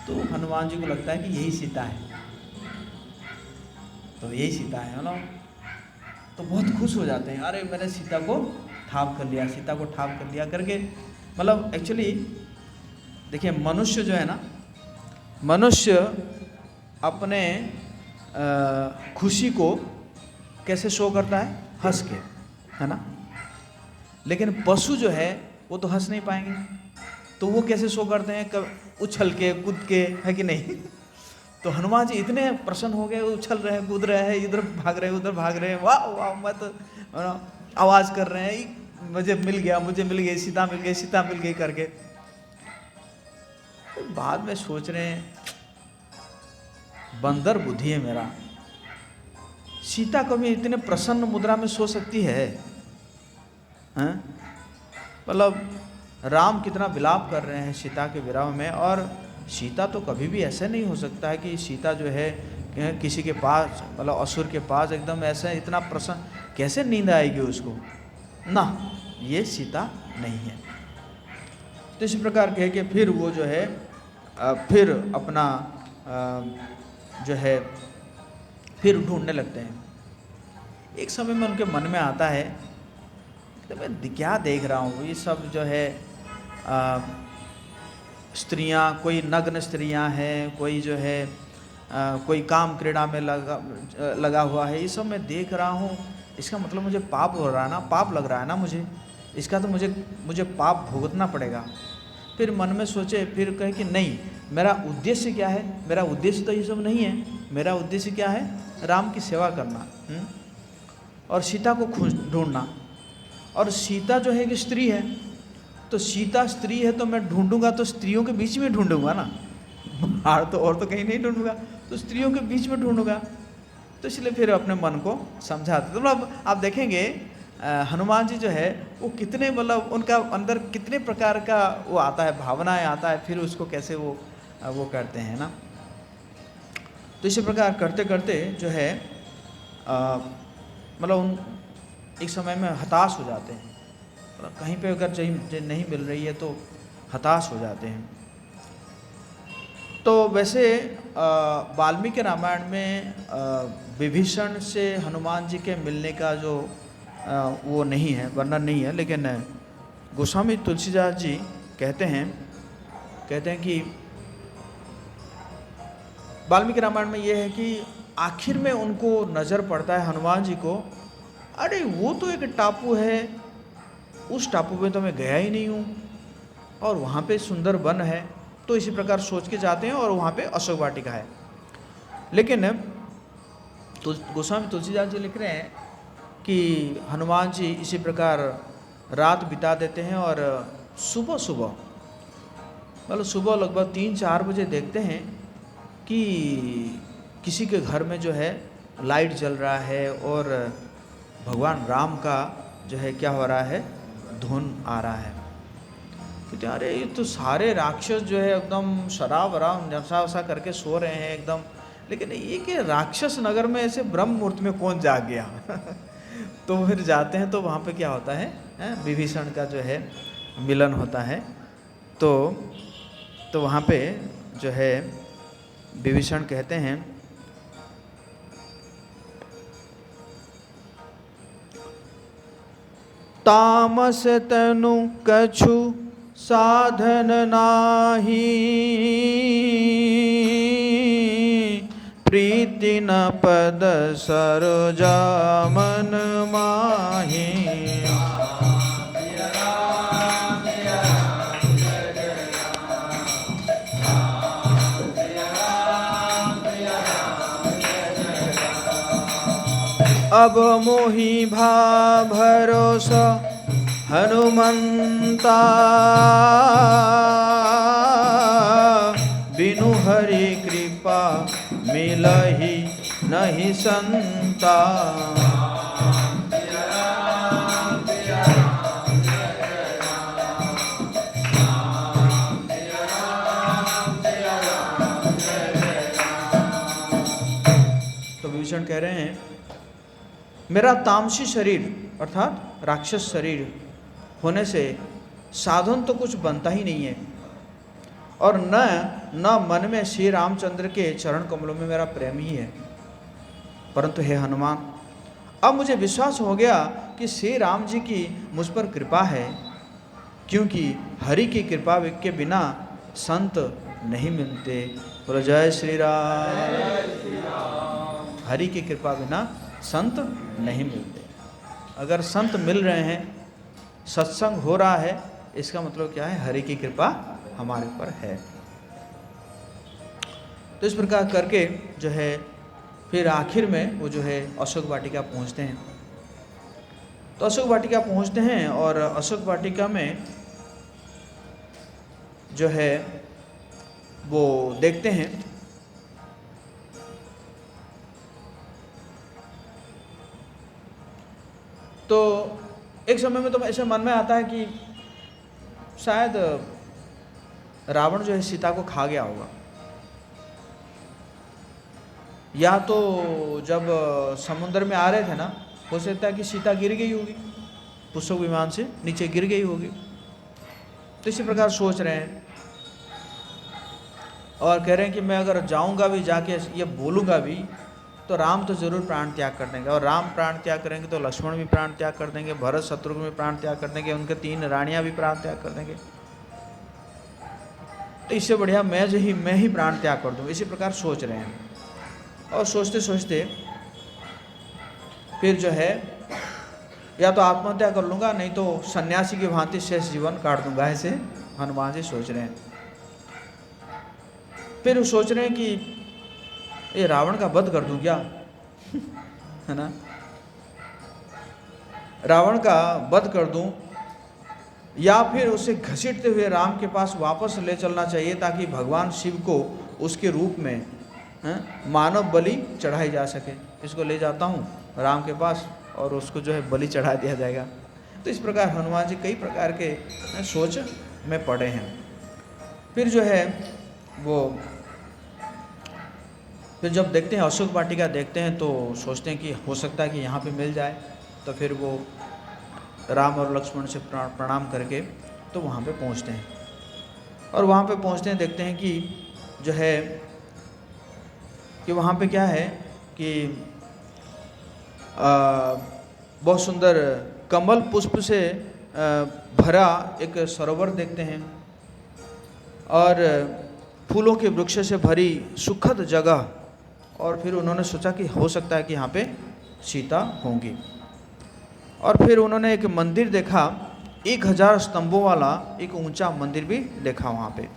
तो हनुमान जी को लगता है कि यही सीता है, तो यही सीता है ना। तो बहुत खुश हो जाते हैं, अरे मैंने सीता को ठाप कर लिया, सीता को ठाप कर लिया करके। मतलब एक्चुअली देखिए मनुष्य जो है ना, मनुष्य अपने खुशी को कैसे शो करता है, हंस के, है ना। लेकिन पशु जो है वो तो हंस नहीं पाएंगे, तो वो कैसे शो करते हैं, उछल के कूद के, है कि नहीं। तो हनुमान जी इतने प्रसन्न हो गए, उछल रहे हैं, कूद रहे हैं, इधर भाग रहे हैं उधर भाग रहे हैं, वाह वाह, मैं तो आवाज़ कर रहे हैं, मुझे मिल गया, मुझे मिल गई, सीता मिल गई, सीता मिल गई करके। तो बाद में सोच रहे हैं बंदर बुद्धि है मेरा, सीता कभी इतने प्रसन्न मुद्रा में सो सकती है, हैं? मतलब राम कितना विलाप कर रहे हैं सीता के विरह में, और सीता तो कभी भी ऐसे नहीं हो सकता है कि सीता जो है किसी के पास, मतलब असुर के पास एकदम ऐसे इतना प्रसन्न, कैसे नींद आएगी उसको, ना, ये सीता नहीं है। तो इसी प्रकार कह के फिर वो जो है फिर अपना जो है फिर ढूंढने लगते हैं। एक समय में उनके मन में आता है तो मैं क्या देख रहा हूँ, ये सब जो है स्त्रियाँ, कोई नग्न स्त्रियाँ हैं, कोई जो है कोई काम क्रीड़ा में लगा हुआ है, ये सब मैं देख रहा हूँ। इसका मतलब मुझे पाप हो रहा है ना, पाप लग रहा है ना मुझे, इसका तो मुझे पाप भुगतना पड़ेगा। फिर मन में सोचे, फिर कहे कि नहीं, मेरा उद्देश्य क्या है, मेरा उद्देश्य तो ये सब नहीं है, मेरा उद्देश्य क्या है, राम की सेवा करना और सीता को ढूंढना। और सीता जो है कि स्त्री है, तो सीता स्त्री है तो मैं ढूंढूंगा तो स्त्रियों के बीच में ढूंढूंगा ना, बाहर तो और तो कहीं नहीं ढूंढूंगा, तो स्त्रियों के बीच में ढूंढूंगा। तो इसलिए फिर अपने मन को समझाते। तो मतलब आप देखेंगे हनुमान जी जो है वो कितने, मतलब उनका अंदर कितने प्रकार का वो आता है, भावनाएं आता है, फिर उसको कैसे वो करते हैं ना। तो इसी प्रकार करते करते जो है मतलब उन एक समय में हताश हो जाते हैं, मतलब कहीं पे अगर चीज़ नहीं मिल रही है तो हताश हो जाते हैं। तो वैसे वाल्मीकि रामायण में विभीषण से हनुमान जी के मिलने का जो वो नहीं है, वर्णन नहीं है, लेकिन गोस्वामी तुलसीदास जी कहते हैं कि वाल्मीकि रामायण में ये है कि आखिर में उनको नज़र पड़ता है हनुमान जी को, अरे वो तो एक टापू है, उस टापू में तो मैं गया ही नहीं हूँ, और वहाँ पे सुंदर वन है। तो इसी प्रकार सोच के जाते हैं और वहाँ पे अशोक वाटिका है। लेकिन गोस्वामी तुलसीदास जी लिख रहे हैं कि हनुमान जी इसी प्रकार रात बिता देते हैं और सुबह मतलब सुबह लगभग 3-4 बजे देखते हैं कि किसी के घर में जो है लाइट जल रहा है और भगवान राम का जो है क्या हो रहा है, धुन आ रहा है। कहते अरे ये तो सारे राक्षस जो है एकदम शराब वराब नशा वशा करके सो रहे हैं एकदम, लेकिन ये कि राक्षस नगर में ऐसे ब्रह्म मुहूर्त में कौन जाग गया तो फिर जाते हैं तो वहाँ पे क्या होता है, विभीषण का जो है मिलन होता है। तो वहाँ पे जो है विभीषण कहते हैं तामस तनु कछु साधन नाही, प्रीति न पद सरोजा मन माही। अब मोहि भा भरोसा हनुमंता, बिनु हरि कृपा मिलहि नहीं संता। तो विभीषण कह रहे हैं मेरा तामसी शरीर अर्थात राक्षस शरीर होने से साधन तो कुछ बनता ही नहीं है, और न मन में श्री रामचंद्र के चरण कमलों में मेरा प्रेम ही है। परंतु हे हनुमान, अब मुझे विश्वास हो गया कि श्री राम जी की मुझ पर कृपा है, क्योंकि हरि की कृपा के बिना संत नहीं मिलते। बोलो जय श्री राम। हरि की कृपा बिना संत नहीं मिलते। अगर संत मिल रहे हैं, सत्संग हो रहा है, इसका मतलब क्या है, हरि की कृपा हमारे ऊपर है। तो इस प्रकार करके जो है फिर आखिर में वो जो है अशोक वाटिका पहुंचते हैं। तो अशोक वाटिका पहुंचते हैं और अशोक वाटिका में जो है वो देखते हैं तो एक समय में तो ऐसे मन में आता है कि शायद रावण जो है सीता को खा गया होगा, या तो जब समुद्र में आ रहे थे ना, हो सकता है कि सीता गिर गई होगी, पुष्पक विमान से नीचे गिर गई होगी। तो इसी प्रकार सोच रहे हैं और कह रहे हैं कि मैं अगर जाऊंगा भी, जाके ये बोलूंगा भी, तो राम तो जरूर प्राण त्याग कर देंगे, और राम प्राण त्याग करेंगे तो लक्ष्मण भी प्राण त्याग कर देंगे, भरत शत्रुघ्न भी प्राण त्याग कर देंगे, उनके 3 रानियां भी प्राण त्याग कर देंगे। तो इससे बढ़िया मैं ही प्राण त्याग कर दूँ। इसी प्रकार सोच रहे हैं। और सोचते सोचते फिर जो है या तो आत्महत्या कर लूँगा, नहीं तो सन्यासी की भांति शेष जीवन काट दूंगा, ऐसे हनुमान जी सोच रहे हैं। फिर वो सोच रहे हैं कि ये रावण का वध कर दूं क्या, है ना, रावण का वध कर दूं, या फिर उसे घसीटते हुए राम के पास वापस ले चलना चाहिए, ताकि भगवान शिव को उसके रूप में मानव बलि चढ़ाई जा सके। इसको ले जाता हूँ राम के पास और उसको जो है बलि चढ़ा दिया जाएगा। तो इस प्रकार हनुमान जी कई प्रकार के सोच में पड़े हैं। फिर जो है वो फिर जब देखते हैं अशोक वाटिका देखते हैं, तो सोचते हैं कि हो सकता है कि यहाँ पे मिल जाए। तो फिर वो राम और लक्ष्मण से प्रणाम करके तो वहाँ पे पहुँचते हैं, और वहाँ पे पहुँचते हैं देखते हैं कि जो है कि वहाँ पे क्या है कि बहुत सुंदर कमल पुष्प से भरा एक सरोवर देखते हैं, और फूलों के वृक्ष से भरी सुखद जगह। और फिर उन्होंने सोचा कि हो सकता है कि यहाँ पे सीता होंगी। और फिर उन्होंने एक मंदिर देखा, 1000 स्तंभों वाला एक ऊंचा मंदिर भी देखा वहाँ पे।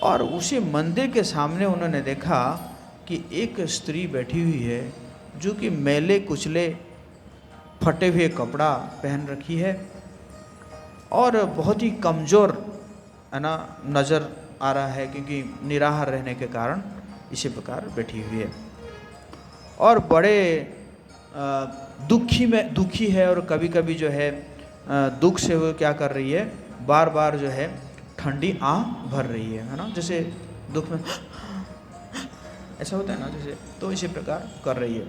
और उसी मंदिर के सामने उन्होंने देखा कि एक स्त्री बैठी हुई है, जो कि मैले कुचले फटे हुए कपड़ा पहन रखी है, और बहुत ही कमज़ोर है ना नज़र आ रहा है, क्योंकि निराहार रहने के कारण इसी प्रकार बैठी हुई है। और बड़े दुखी है, और कभी कभी जो है दुख से वो क्या कर रही है, बार बार जो है ठंडी आह भर रही है ना, जैसे दुख में ऐसा होता है ना जैसे, तो इसी प्रकार कर रही है।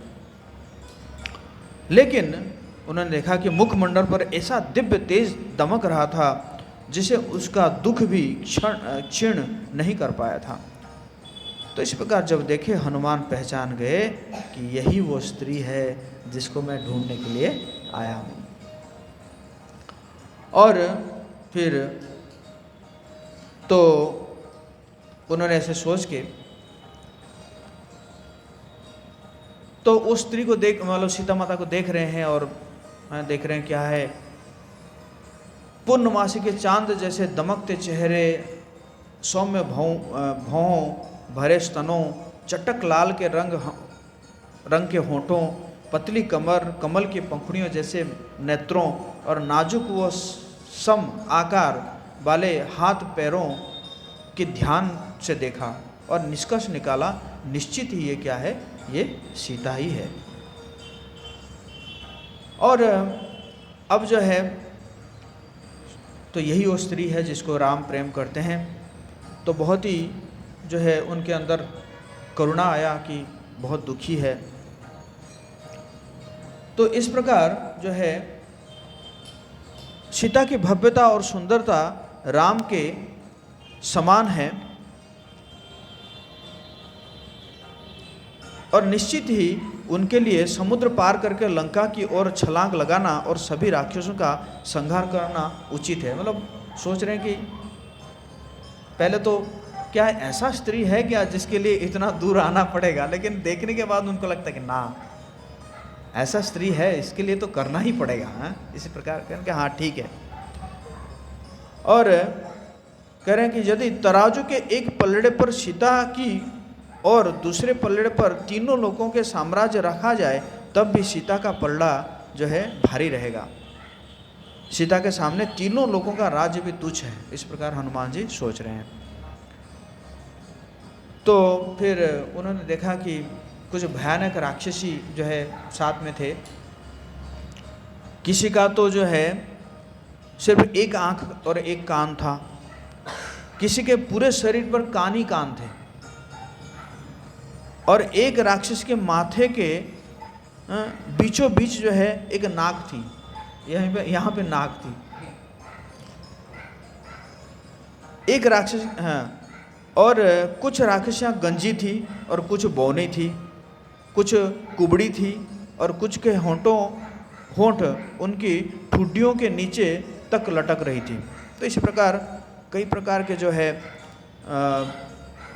लेकिन उन्होंने देखा कि मुखमंडल पर ऐसा दिव्य तेज दमक रहा था, जिसे उसका दुख भी क्षीण नहीं कर पाया था। तो इस प्रकार जब देखे हनुमान पहचान गए कि यही वो स्त्री है जिसको मैं ढूंढने के लिए आया हूँ। और फिर तो उन्होंने ऐसे सोच के तो उस स्त्री को देख, मतलब सीता माता को देख रहे हैं, और देख रहे हैं क्या है, पूर्णमासी के चांद जैसे दमकते चेहरे, सौम्य भौं भरे स्तनों, चटक लाल के रंग के होठों, पतली कमर, कमल की पंखुड़ियों जैसे नेत्रों, और नाजुक व सम आकार वाले हाथ पैरों के ध्यान से देखा, और निष्कर्ष निकाला निश्चित ही ये क्या है, ये सीता ही है। और अब जो है तो यही वो स्त्री है जिसको राम प्रेम करते हैं। तो बहुत ही जो है उनके अंदर करुणा आया कि बहुत दुखी है। तो इस प्रकार जो है सीता की भव्यता और सुंदरता राम के समान है, और निश्चित ही उनके लिए समुद्र पार करके लंका की ओर छलांग लगाना और सभी राक्षसों का संहार करना उचित है। मतलब सोच रहे हैं कि पहले तो क्या ऐसा स्त्री है क्या जिसके लिए इतना दूर आना पड़ेगा, लेकिन देखने के बाद उनको लगता है कि ना, ऐसा स्त्री है, इसके लिए तो करना ही पड़ेगा। हाँ, इसी प्रकार कहें कि हाँ ठीक है। और कह रहे हैं कि यदि तराजू के एक पलड़े पर सीता की और दूसरे पलड़े पर तीनों लोगों के साम्राज्य रखा जाए, तब भी सीता का पलड़ा जो है भारी रहेगा। सीता के सामने तीनों लोगों का राज्य भी तुच्छ है। इस प्रकार हनुमान जी सोच रहे हैं। तो फिर उन्होंने देखा कि कुछ भयानक राक्षसी जो है साथ में थे। किसी का तो जो है सिर्फ एक आंख और एक कान था, किसी के पूरे शरीर पर कान ही कान थे, और एक राक्षस के माथे के बीचों बीच जो है एक नाक थी। यहीं पे यहाँ पे नाक थी। एक राक्षस, हाँ, और कुछ राक्षसियाँ गंजी थी और कुछ बौनी थी, कुछ कुबड़ी थी और कुछ के होंठ उनकी ठुड्डियों के नीचे तक लटक रही थी। तो इस प्रकार कई प्रकार के जो है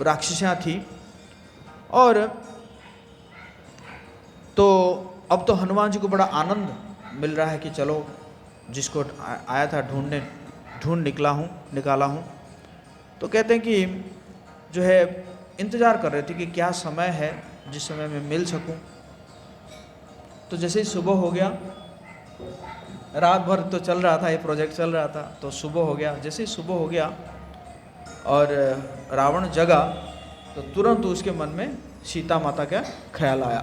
राक्षसियाँ थी। और तो अब तो हनुमान जी को बड़ा आनंद मिल रहा है कि चलो जिसको आया था ढूंढ निकाला हूँ। तो कहते हैं कि जो है इंतज़ार कर रहे थे कि क्या समय है जिस समय मैं मिल सकूं। तो जैसे ही सुबह हो गया, रात भर तो चल रहा था, ये प्रोजेक्ट चल रहा था, तो सुबह हो गया। जैसे ही सुबह हो गया और रावण जगा तो तुरंत उसके मन में सीता माता का ख्याल आया।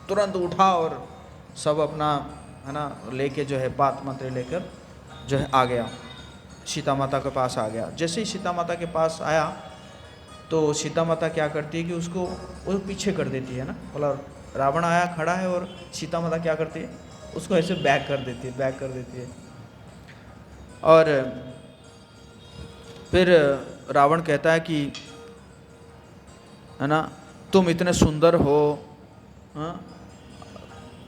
तुरंत उठा और सब अपना है ना लेके जो है पात मंत्र लेकर जो है आ गया, सीता माता के पास आ गया। जैसे ही सीता माता के पास आया तो सीता माता क्या करती है कि उसको वो पीछे कर देती है ना, मतलब रावण आया खड़ा है और सीता माता क्या करती है, उसको ऐसे बैक कर देती है। और फिर रावण कहता है कि है ना, तुम इतने सुंदर हो, हाँ,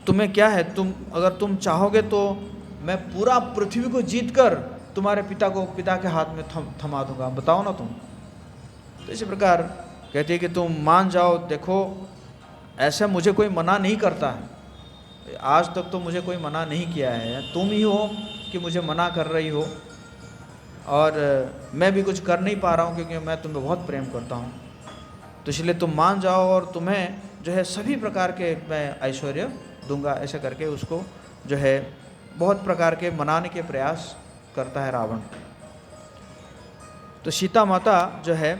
तुम्हें क्या है, अगर तुम चाहोगे तो मैं पूरा पृथ्वी को जीत कर तुम्हारे पिता के हाथ में थमा दूंगा, बताओ ना तुम। तो इसी प्रकार कहती है कि तुम मान जाओ, देखो ऐसा मुझे कोई मना नहीं करता है, आज तक तो मुझे कोई मना नहीं किया है, तुम ही हो कि मुझे मना कर रही हो। और मैं भी कुछ कर नहीं पा रहा हूँ क्योंकि मैं तुम्हें बहुत प्रेम करता हूँ। तो इसलिए तुम मान जाओ और तुम्हें जो है सभी प्रकार के मैं ऐश्वर्य दूंगा। ऐसे करके उसको जो है बहुत प्रकार के मनाने के प्रयास करता है रावण। तो सीता माता जो है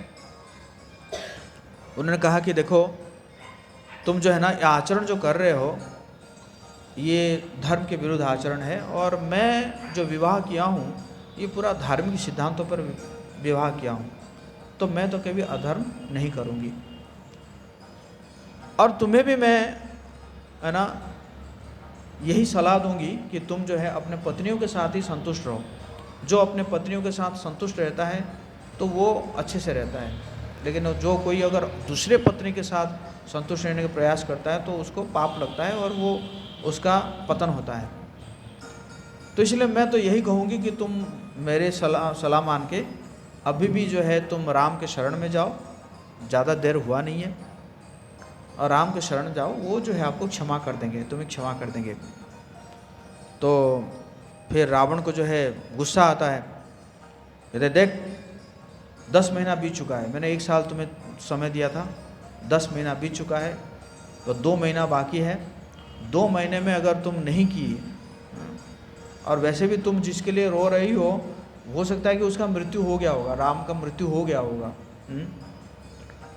उन्होंने कहा कि देखो तुम जो है ना आचरण जो कर रहे हो ये धर्म के विरुद्ध आचरण है, और मैं जो विवाह किया हूँ ये पूरा धार्मिक सिद्धांतों पर विवाह किया हूँ, तो मैं तो कभी अधर्म नहीं करूँगी। और तुम्हें भी मैं है ना यही सलाह दूंगी कि तुम जो है अपने पत्नियों के साथ ही संतुष्ट रहो। जो अपने पत्नियों के साथ संतुष्ट रहता है तो वो अच्छे से रहता है, लेकिन जो कोई अगर दूसरे पत्नी के साथ संतुष्ट रहने का प्रयास करता है तो उसको पाप लगता है और वो उसका पतन होता है। तो इसलिए मैं तो यही कहूँगी कि तुम मेरे सलाह मान के अभी भी जो है तुम राम के शरण में जाओ, ज़्यादा देर हुआ नहीं है, और राम के शरण जाओ, वो जो है आपको क्षमा कर देंगे, तुम्हें क्षमा कर देंगे। तो फिर रावण को जो है गुस्सा आता है, कहते देख 10 महीना बीत चुका है, मैंने 1 साल तुम्हें समय दिया था, 10 महीना बीत चुका है, तो 2 महीना बाकी है। 2 महीने में अगर तुम नहीं की, और वैसे भी तुम जिसके लिए रो रही हो सकता है कि उसका मृत्यु हो गया होगा, राम का मृत्यु हो गया होगा,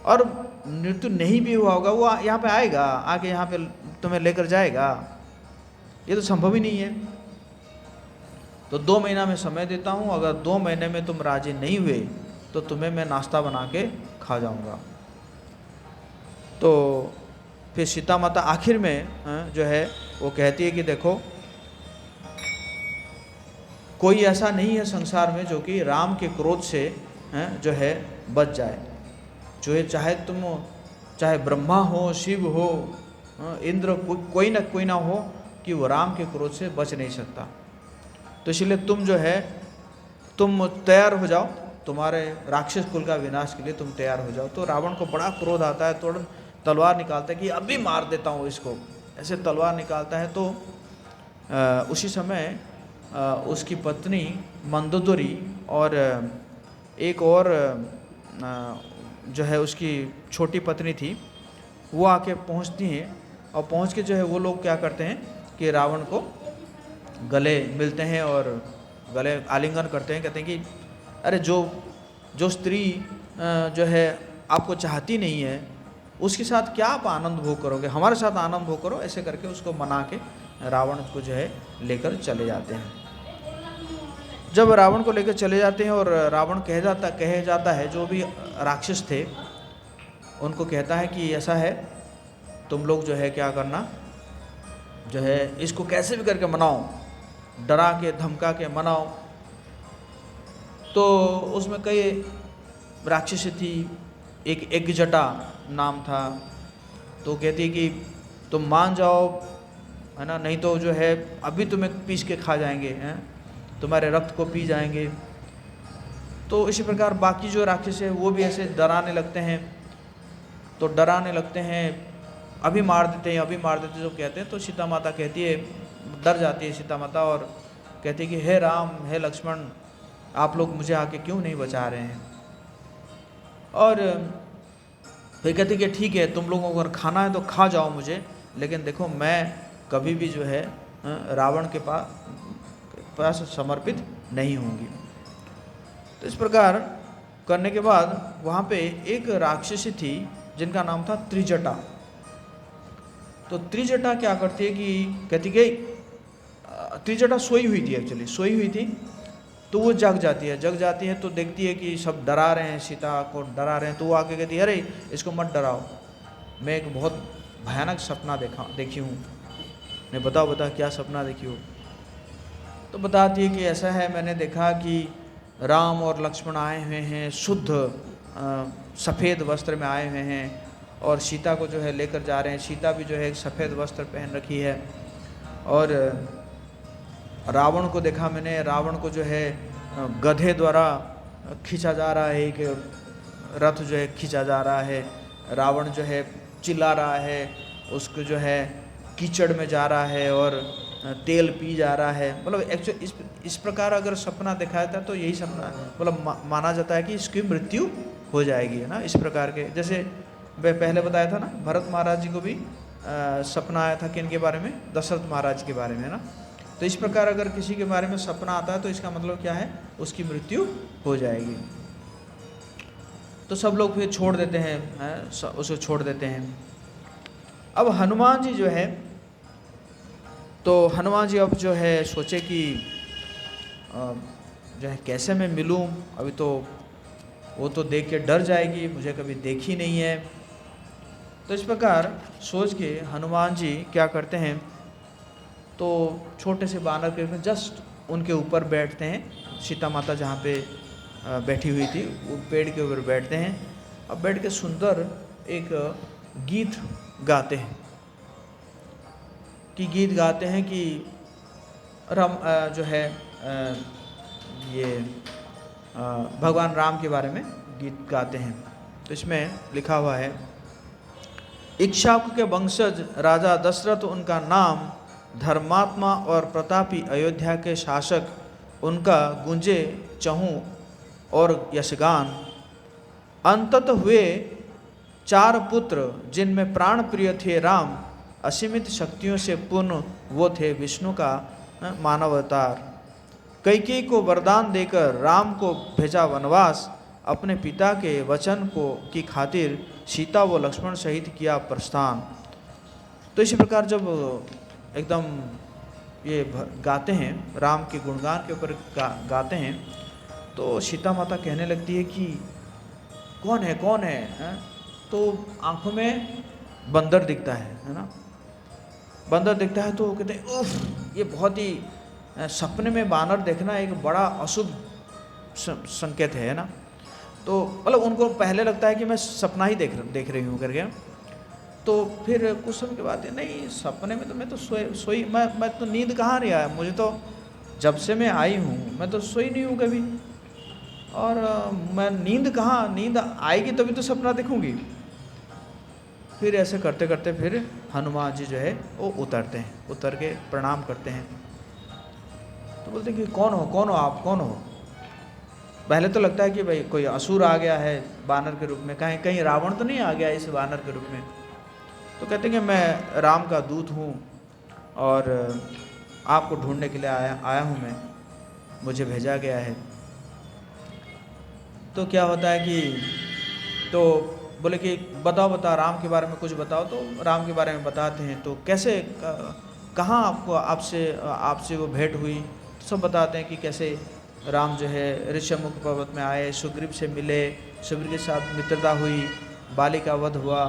और मृत्यु नहीं भी हुआ होगा, वो यहाँ पे आएगा, आके यहाँ पे तुम्हें लेकर जाएगा, ये तो संभव ही नहीं है। तो 2 महीना में समय देता हूँ, अगर 2 महीने में तुम राजी नहीं हुए तो तुम्हें मैं नाश्ता बना के खा जाऊँगा। तो फिर सीता माता आखिर में जो है वो कहती है कि देखो कोई ऐसा नहीं है संसार में जो कि राम के क्रोध से जो है बच जाए। जो है चाहे ब्रह्मा हो, शिव हो, इंद्र, कोई ना हो कि वो राम के क्रोध से बच नहीं सकता। तो इसलिए तुम जो है तुम तैयार हो जाओ, तुम्हारे राक्षस कुल का विनाश के लिए तुम तैयार हो जाओ। तो रावण को बड़ा क्रोध आता है, तुरंत तलवार निकालता है कि अभी मार देता हूँ इसको, ऐसे तलवार निकालता है। तो उसी समय उसकी पत्नी मंदोदरी और एक और जो है उसकी छोटी पत्नी थी, वो आके पहुंचती हैं, और पहुंच के जो है वो लोग क्या करते हैं कि रावण को गले मिलते हैं और गले आलिंगन करते हैं। कहते हैं कि अरे जो स्त्री जो है आपको चाहती नहीं है उसके साथ क्या आप आनंद भोग करोगे, हमारे साथ आनंद भोग करो। ऐसे करके उसको मना के रावण को जो है लेकर चले जाते हैं। जब रावण को लेकर चले जाते हैं और रावण कह जाता है, जो भी राक्षस थे उनको कहता है कि ऐसा है, तुम लोग जो है क्या करना, जो है इसको कैसे भी करके मनाओ, डरा के धमका के मनाओ। तो उसमें कई राक्षसी थी, एक एकजटा नाम था। तो कहती कि तुम मान जाओ, है ना, नहीं तो जो है अभी तुम्हें पीस के खा जाएंगे, हैं, तुम्हारे रक्त को पी जाएंगे। तो इसी प्रकार बाकी जो राक्षस है वो भी ऐसे डराने लगते हैं, तो डराने लगते हैं, अभी मार देते हैं, अभी मार देते हैं, जो कहते हैं। तो सीता माता कहती है, डर जाती है सीता माता और कहती है कि हे राम, हे लक्ष्मण, आप लोग मुझे आके क्यों नहीं बचा रहे हैं। और फिर कहती कि ठीक है, तुम लोगों को अगर खाना है तो खा जाओ मुझे, लेकिन देखो मैं कभी भी जो है रावण के पास समर्पित नहीं होंगी। तो इस प्रकार करने के बाद वहाँ पे एक राक्षसी थी जिनका नाम था त्रिजटा। तो त्रिजटा क्या करती है कि कहती कि त्रिजटा सोई हुई थी, एक्चुअली सोई हुई थी। तो वो जग जाती है तो देखती है कि सब डरा रहे हैं, सीता को डरा रहे हैं। तो वो आके कहती है, अरे इसको मत डराओ, मैं एक बहुत भयानक सपना देखी हूँ। मैं बताओ क्या सपना देखी हो। तो बताती है कि ऐसा है, मैंने देखा कि राम और लक्ष्मण आए हुए हैं, शुद्ध सफ़ेद वस्त्र में आए हुए हैं और सीता को जो है लेकर जा रहे हैं। सीता भी जो है एक सफ़ेद वस्त्र पहन रखी है। और रावण को देखा मैंने, रावण को जो है गधे द्वारा खींचा जा रहा है, एक रथ जो है खींचा जा रहा है। रावण जो है चिल्ला रहा है, उसको जो है कीचड़ में जा रहा है और तेल पी जा रहा है। मतलब एक्चुअली इस प्रकार अगर सपना दिखाया था तो यही सपना मतलब माना जाता है कि इसकी मृत्यु हो जाएगी, है ना। इस प्रकार के, जैसे मैं पहले बताया था ना, भरत महाराज जी को भी सपना आया था किनके बारे में, दशरथ महाराज के बारे में, ना। तो इस प्रकार अगर किसी के बारे में सपना आता है तो इसका मतलब क्या है, उसकी मृत्यु हो जाएगी। तो सब लोग फिर छोड़ देते हैं, उसे छोड़ देते हैं। अब हनुमान जी जो है, तो हनुमान जी अब जो है सोचे कि जो है कैसे मैं मिलूं, अभी तो वो तो देख के डर जाएगी, मुझे कभी देखी नहीं है। तो इस प्रकार सोच के हनुमान जी क्या करते हैं, तो छोटे से बानर के जस्ट उनके ऊपर बैठते हैं। सीता माता जहाँ पे बैठी हुई थी वो पेड़ के ऊपर बैठते हैं। अब बैठ के सुंदर एक गीत गाते हैं, कि राम जो है ये भगवान राम के बारे में गीत गाते हैं। तो इसमें लिखा हुआ है, इक्ष्वाकु के वंशज राजा दशरथ उनका नाम, धर्मात्मा और प्रतापी अयोध्या के शासक उनका गुंजे चहूँ और यशगान। अंततः हुए 4 पुत्र जिनमें प्राण प्रिय थे राम, असीमित शक्तियों से पूर्ण वो थे विष्णु का मानव अवतार। कैकेयी को वरदान देकर राम को भेजा वनवास, अपने पिता के वचन को की खातिर सीता व लक्ष्मण सहित किया प्रस्थान। तो इसी प्रकार जब एकदम ये गाते हैं, राम के गुणगान के ऊपर गाते हैं, तो सीता माता कहने लगती है कि कौन है? तो आंखों में बंदर दिखता है ना। बंदर दिखता है तो कहते हैं उफ, ये बहुत ही, सपने में बानर देखना एक बड़ा अशुभ संकेत है ना। तो मतलब उनको पहले लगता है कि मैं सपना ही देख रही हूँ करके। तो फिर कुछ समय के बाद, नहीं सपने में तो मैं तो सोई मैं तो नींद कहाँ नहीं आया, मुझे तो जब से मैं आई हूँ मैं तो सोई नहीं हूँ कभी, और मैं नींद आएगी तभी तो सपना देखूँगी। फिर ऐसे करते करते फिर हनुमान जी जो है वो उतरते हैं, उतर के प्रणाम करते हैं। तो बोलते हैं कि कौन हो आप, कौन हो? पहले तो लगता है कि भाई कोई असुर आ गया है बानर के रूप में, कहीं रावण तो नहीं आ गया इस बानर के रूप में। तो कहते हैं कि मैं राम का दूत हूँ और आपको ढूंढने के लिए आया हूँ मैं, मुझे भेजा गया है। तो क्या होता है कि तो बोले कि बताओ राम के बारे में कुछ बताओ। तो राम के बारे में बताते हैं। तो कैसे कहाँ आपसे वो भेंट हुई, तो सब बताते हैं कि कैसे राम जो है ऋषमुख पर्वत में आए, सुग्रीव से मिले, सुग्रीव के साथ मित्रता हुई, बाली का वध हुआ,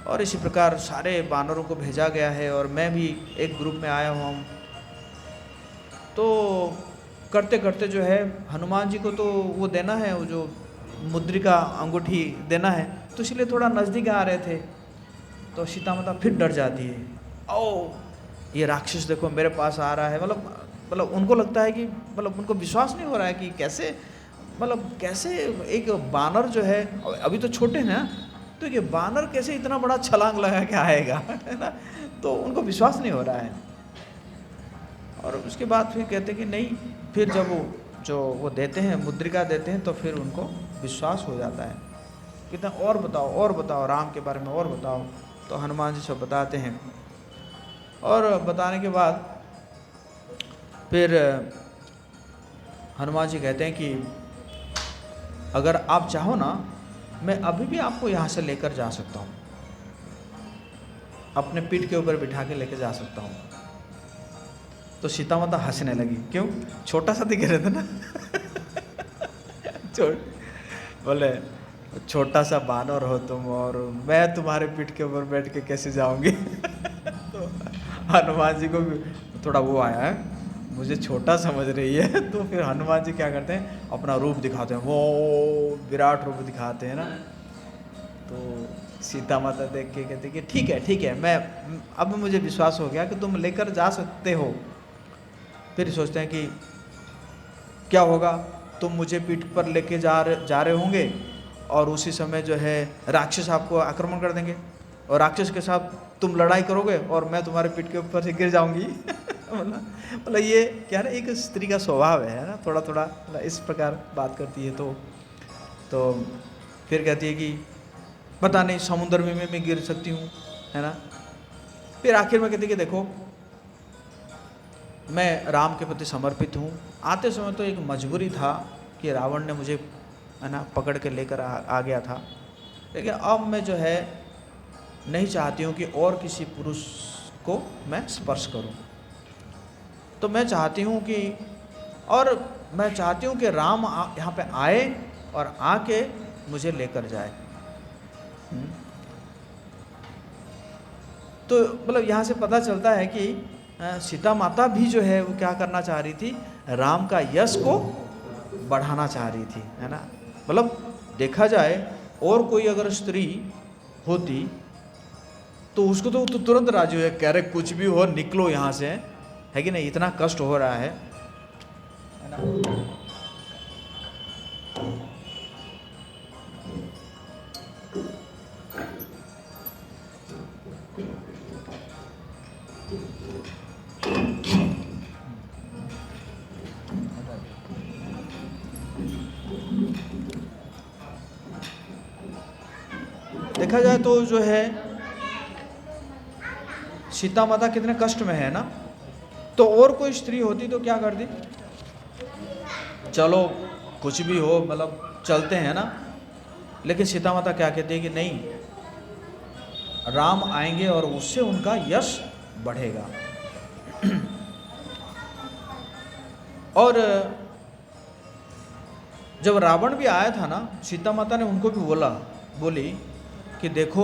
और इसी प्रकार सारे बानरों को भेजा गया है और मैं भी एक ग्रुप में आया हुआ हूँ। तो करते करते जो है हनुमान जी को तो वो देना है, वो जो मुद्रिका अंगूठी देना है, तो इसलिए थोड़ा नज़दीक आ रहे थे। तो सीता माता फिर डर जाती है, ओ ये राक्षस देखो मेरे पास आ रहा है। मतलब उनको लगता है कि मतलब उनको विश्वास नहीं हो रहा है कि कैसे, मतलब कैसे एक बानर जो है, अभी तो छोटे हैं ना, तो ये बानर कैसे इतना बड़ा छलांग लगा के आएगा, है ना। तो उनको विश्वास नहीं हो रहा है। और उसके बाद फिर कहते हैं कि नहीं, फिर जब वो देते हैं, मुद्रिका देते हैं, तो फिर उनको विश्वास हो जाता है। कहते हैं और बताओ राम के बारे में और बताओ। तो हनुमान जी सब बताते हैं, और बताने के बाद फिर हनुमान जी कहते हैं कि अगर आप चाहो ना, मैं अभी भी आपको यहाँ से लेकर जा सकता हूँ, अपने पीठ के ऊपर बिठा के लेकर जा सकता हूँ। तो सीता माता हंसने लगी, क्यों, छोटा सा दिख रहे थे ना बोले छोटा सा बानर हो तुम और मैं तुम्हारे पीठ के ऊपर बैठ के कैसे जाऊंगी तो हनुमान जी को भी थोड़ा वो आया है, मुझे छोटा समझ रही है। तो फिर हनुमान जी क्या करते हैं, अपना रूप दिखाते हैं, वो विराट रूप दिखाते हैं ना। तो सीता माता देख के कहते कि ठीक है, मैं अब मुझे विश्वास हो गया कि तुम लेकर जा सकते हो। फिर सोचते हैं कि क्या होगा, तुम मुझे पीठ पर लेके जा रहे होंगे और उसी समय जो है राक्षस आपको आक्रमण कर देंगे और राक्षस के साथ तुम लड़ाई करोगे और मैं तुम्हारे पीठ के ऊपर से गिर जाऊंगी मतलब ये क्या ना, एक स्त्री का स्वभाव है ना, थोड़ा थोड़ा इस प्रकार बात करती है। तो फिर कहती है कि पता नहीं समुद्र में मैं गिर सकती हूँ, है ना। फिर आखिर में कहती है कि देखो मैं राम के प्रति समर्पित हूँ। आते समय तो एक मजबूरी था कि रावण ने मुझे, है ना, पकड़ के लेकर आ गया था, लेकिन अब मैं जो है नहीं चाहती हूँ कि और किसी पुरुष को मैं स्पर्श करूँ। तो मैं चाहती हूँ कि राम यहाँ पे आए और आके मुझे लेकर जाए। तो मतलब यहाँ से पता चलता है कि सीता माता भी जो है वो क्या करना चाह रही थी, राम का यश को बढ़ाना चाह रही थी, है ना। मतलब देखा जाए और कोई अगर स्त्री होती तो उसको तो तुरंत राजी हो, कह रहे कुछ भी हो निकलो यहाँ से, है कि नहीं, इतना कष्ट हो रहा है ना। देखा जाए तो जो है सीता माता कितने कष्ट में है ना। तो और कोई स्त्री होती तो क्या करती, चलो कुछ भी हो, मतलब चलते हैं ना। लेकिन सीता माता क्या कहती है कि नहीं, राम आएंगे और उससे उनका यश बढ़ेगा। और जब रावण भी आया था ना, सीता माता ने उनको भी बोली कि देखो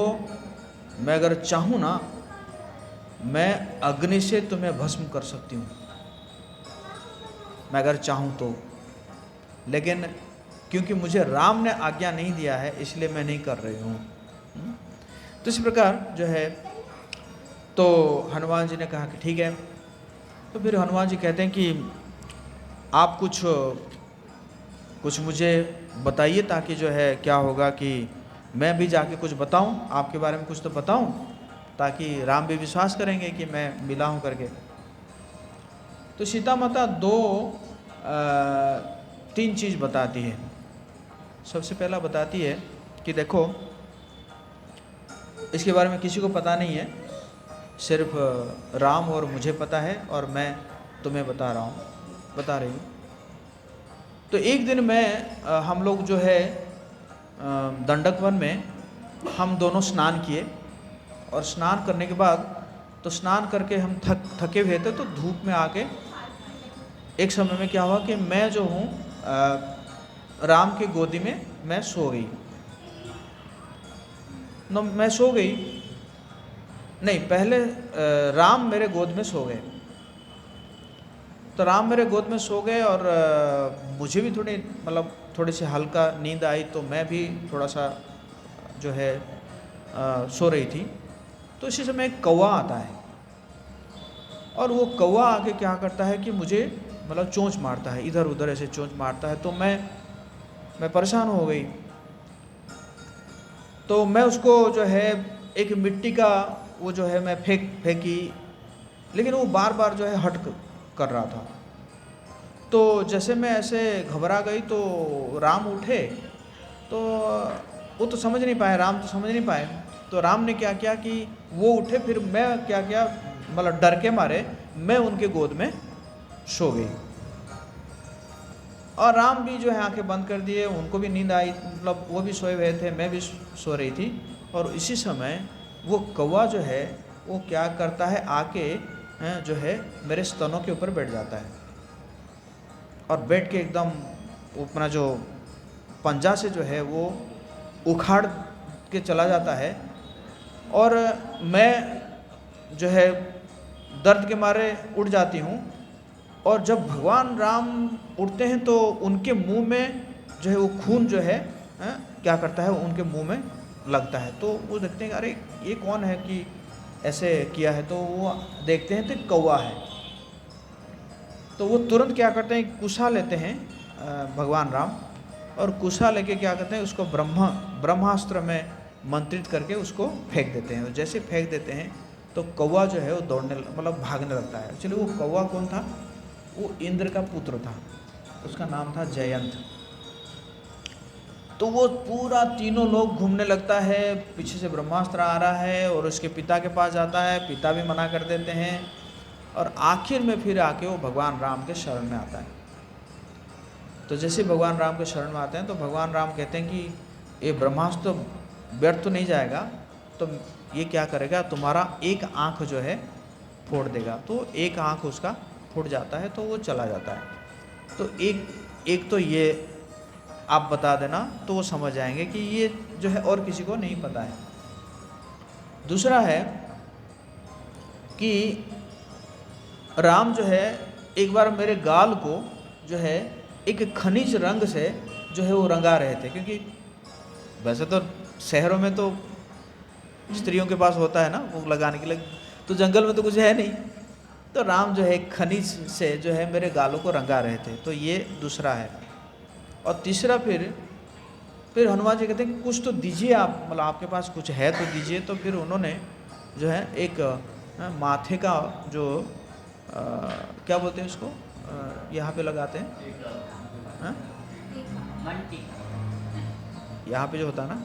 मैं अगर चाहूँ ना, मैं अग्नि से तुम्हें भस्म कर सकती हूँ, मैं अगर चाहूँ तो, लेकिन क्योंकि मुझे राम ने आज्ञा नहीं दिया है इसलिए मैं नहीं कर रही हूँ। तो इस प्रकार जो है, तो हनुमान जी ने कहा कि ठीक है। तो फिर हनुमान जी कहते हैं कि आप कुछ मुझे बताइए, ताकि जो है क्या होगा कि मैं भी जाके कुछ बताऊं, आपके बारे में कुछ तो बताऊं, ताकि राम भी विश्वास करेंगे कि मैं मिला हूं करके। तो सीता माता तीन चीज़ बताती है। सबसे पहला बताती है कि देखो इसके बारे में किसी को पता नहीं है, सिर्फ राम और मुझे पता है, और मैं तुम्हें बता रही हूँ। तो एक दिन हम लोग जो है दंडक वन में हम दोनों स्नान किए, और स्नान करने के बाद तो स्नान करके हम थके हुए थे, तो धूप में आके एक समय में क्या हुआ कि मैं जो हूँ राम की गोदी में मैं सो गई। मैं सो गई नहीं, पहले राम मेरे गोद में सो गए। तो राम मेरे गोद में सो गए और मुझे भी थोड़ी मतलब थोड़ी सी हल्का नींद आई, तो मैं भी थोड़ा सा जो है सो रही थी। तो इसी समय एक कौवा आता है और वो कौवा आके क्या करता है कि मुझे मतलब चोंच मारता है, इधर उधर ऐसे चोंच मारता है। तो मैं परेशान हो गई। तो मैं उसको जो है एक मिट्टी का वो जो है मैं फेंकी, लेकिन वो बार बार जो है हट कर रहा था। तो जैसे मैं ऐसे घबरा गई तो राम उठे, तो वो तो समझ नहीं पाए, राम तो समझ नहीं पाए। तो राम ने क्या किया कि वो उठे, फिर मैं क्या किया मतलब डर के मारे मैं उनके गोद में सो गई। और राम भी जो है आंखें बंद कर दिए, उनको भी नींद आई, मतलब वो भी सोए हुए थे, मैं भी सो रही थी। और इसी समय वो कौवा जो है वो क्या करता है, आके जो है मेरे स्तनों के ऊपर बैठ जाता है और बैठ के एकदम अपना जो पंजा से जो है वो उखाड़ के चला जाता है। और मैं जो है दर्द के मारे उठ जाती हूँ। और जब भगवान राम उठते हैं तो उनके मुंह में जो है वो खून जो है क्या करता है, उनके मुंह में लगता है। तो वो देखते हैं अरे ये कौन है कि ऐसे किया है। तो वो देखते हैं तो कौवा है। तो वो तुरंत क्या करते हैं, कुशा लेते हैं भगवान राम, और कुशा लेके क्या करते हैं उसको ब्रह्मास्त्र में मंत्रित करके उसको फेंक देते हैं। और जैसे फेंक देते हैं तो कौवा जो है वो दौड़ने मतलब भागने लगता है। एक्चुअली वो कौवा कौन था, वो इंद्र का पुत्र था, उसका नाम था जयंत। तो वो पूरा तीनों लोग घूमने लगता है, पीछे से ब्रह्मास्त्र आ रहा है और उसके पिता के पास जाता है, पिता भी मना कर देते हैं। और आखिर में फिर आके वो भगवान राम के शरण में आता है। तो जैसे भगवान राम के शरण में आते हैं तो भगवान राम कहते हैं कि ये ब्रह्मास्त्र व्यर्थ तो नहीं जाएगा, तो ये क्या करेगा, तुम्हारा एक आँख जो है फोड़ देगा। तो एक आँख उसका फूट जाता है तो वो चला जाता है। तो एक तो ये आप बता देना तो वो समझ जाएंगे कि ये जो है और किसी को नहीं पता है। दूसरा है कि राम जो है एक बार मेरे गाल को जो है एक खनिज रंग से जो है वो रंगा रहे थे, क्योंकि वैसे तो शहरों में तो स्त्रियों के पास होता है ना वो लगाने के लिए, तो जंगल में तो कुछ है नहीं। तो राम जो है खनिज से जो है मेरे गालों को रंगा रहे थे। तो ये दूसरा है। और तीसरा फिर हनुमान जी कहते हैं कि कुछ तो दीजिए आप, मतलब आपके पास कुछ है तो दीजिए। तो फिर उन्होंने जो है एक माथे का जो क्या बोलते हैं उसको, यहाँ पे लगाते हैं यहाँ पे जो होता है ना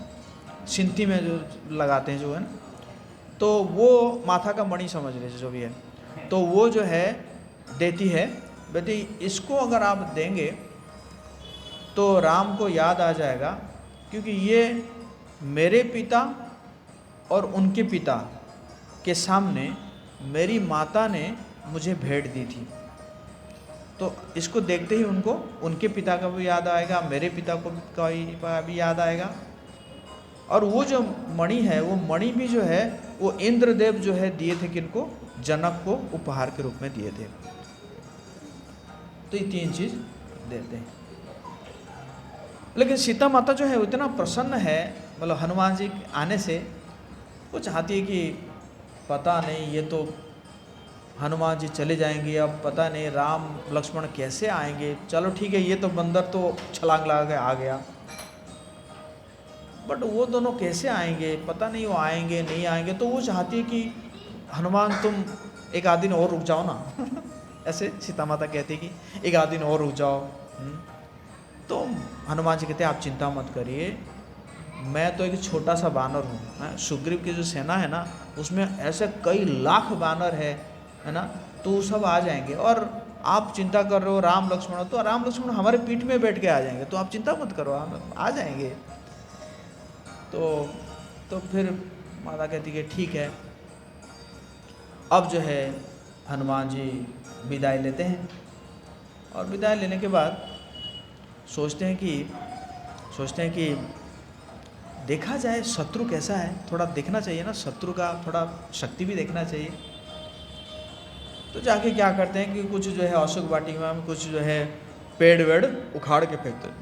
सिंथी में जो लगाते हैं जो है ना, तो वो माथा का मणि समझ लीजिए जो भी है। तो वो जो है देती है, बेटी इसको अगर आप देंगे तो राम को याद आ जाएगा, क्योंकि ये मेरे पिता और उनके पिता के सामने मेरी माता ने मुझे भेंट दी थी। तो इसको देखते ही उनको उनके पिता का भी याद आएगा, मेरे पिता को का भी याद आएगा। और वो जो मणि है वो मणि भी जो है वो इंद्रदेव जो है दिए थे किनको, जनक को उपहार के रूप में दिए थे। तो ये तीन चीज देते हैं। लेकिन सीता माता जो है उतना प्रसन्न है मतलब हनुमान जी आने से, वो चाहती है कि पता नहीं ये तो हनुमान जी चले जाएंगे, अब पता नहीं राम लक्ष्मण कैसे आएंगे। चलो ठीक है, ये तो बंदर तो छलांग लगा के आ गया, बट वो दोनों कैसे आएंगे, पता नहीं वो आएंगे नहीं आएंगे। तो वो चाहती है कि हनुमान तुम एक आध दिन और रुक जाओ ना ऐसे सीता माता कहती है कि एक आध दिन और रुक जाओ। तो हनुमान जी कहते हैं आप चिंता मत करिए, मैं तो एक छोटा सा बानर हूँ। सुग्रीव की जो सेना है ना उसमें ऐसे कई लाख बानर है ना, तो वो सब आ जाएंगे। और आप चिंता कर रहे हो राम लक्ष्मण, तो राम लक्ष्मण हमारे पीठ में बैठ के आ जाएंगे, तो आप चिंता मत करो, हम आ जाएंगे। तो फिर माता कहती है ठीक है। अब जो है हनुमान जी विदाई लेते हैं, और विदाई लेने के बाद सोचते हैं कि देखा जाए शत्रु कैसा है, थोड़ा देखना चाहिए ना, शत्रु का थोड़ा शक्ति भी देखना चाहिए। तो जाके क्या करते हैं कि कुछ जो है अशोक वाटिका में कुछ जो है पेड़ वेड़ उखाड़ के फेंकते हैं,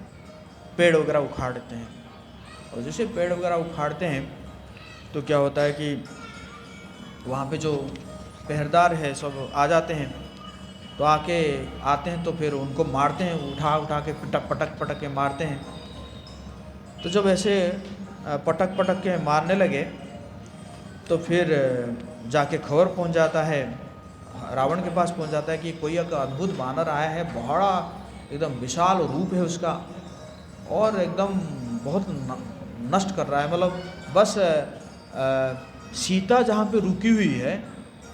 पेड़ वगैरह उखाड़ देते हैं। और जैसे पेड़ वगैरह उखाड़ते हैं तो क्या होता है कि वहाँ पे जो पहरेदार है सब आ जाते हैं, तो आते हैं तो फिर उनको मारते हैं, उठा उठा के पटक के मारते हैं। तो जब ऐसे पटक के मारने लगे तो फिर जाके खबर पहुंच जाता है, रावण के पास पहुंच जाता है कि कोई एक अद्भुत वानर आया है, बड़ा एकदम विशाल रूप है उसका, और एकदम बहुत नष्ट कर रहा है। मतलब बस सीता जहाँ पे रुकी हुई है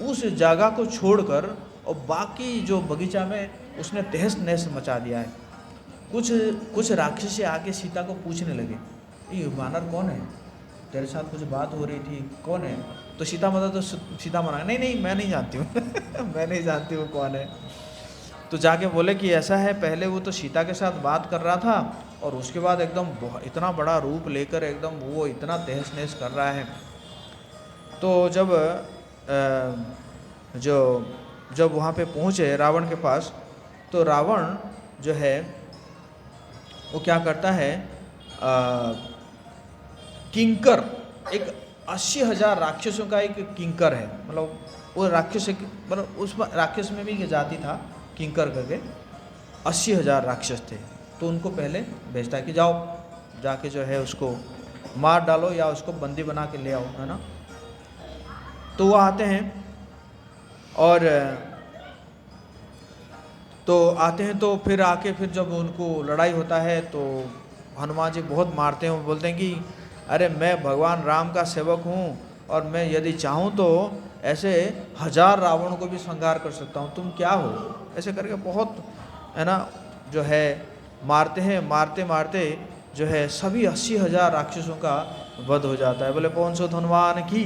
उस जगह को छोड़कर और बाकी जो बगीचा में उसने तहस नहस मचा दिया है। कुछ राक्षसी आके सीता को पूछने लगे, ये वानर कौन है, तेरे साथ कुछ बात हो रही थी, कौन है? तो सीता मना, नहीं मैं नहीं जानती हूँ मैं नहीं जानती हूँ कौन है। तो जाके बोले कि ऐसा है, पहले वो तो सीता के साथ बात कर रहा था और उसके बाद एकदम इतना बड़ा रूप लेकर एकदम वो इतना तहस नहस कर रहा है। तो जब वहाँ पे पहुँचे रावण के पास, तो रावण जो है वो क्या करता है, किंकर, एक 80,000 राक्षसों का एक किंकर है, मतलब वो राक्षस, मतलब उस राक्षस में भी एक जाति था किंकर करके, 80,000 राक्षस थे। तो उनको पहले भेजता है कि जाओ जाके जो है उसको मार डालो या उसको बंदी बना के ले आओ, है ना। तो वो आते हैं और तो फिर आके फिर जब उनको लड़ाई होता है तो हनुमान जी बहुत मारते हैं। बोलते हैं कि अरे मैं भगवान राम का सेवक हूँ और मैं यदि चाहूँ तो ऐसे 1000 रावण को भी संहार कर सकता हूँ, तुम क्या हो, ऐसे करके बहुत, है ना, जो है मारते हैं। मारते जो है सभी 80,000 राक्षसों का वध हो जाता है। बोले पवन सुत हनुमान की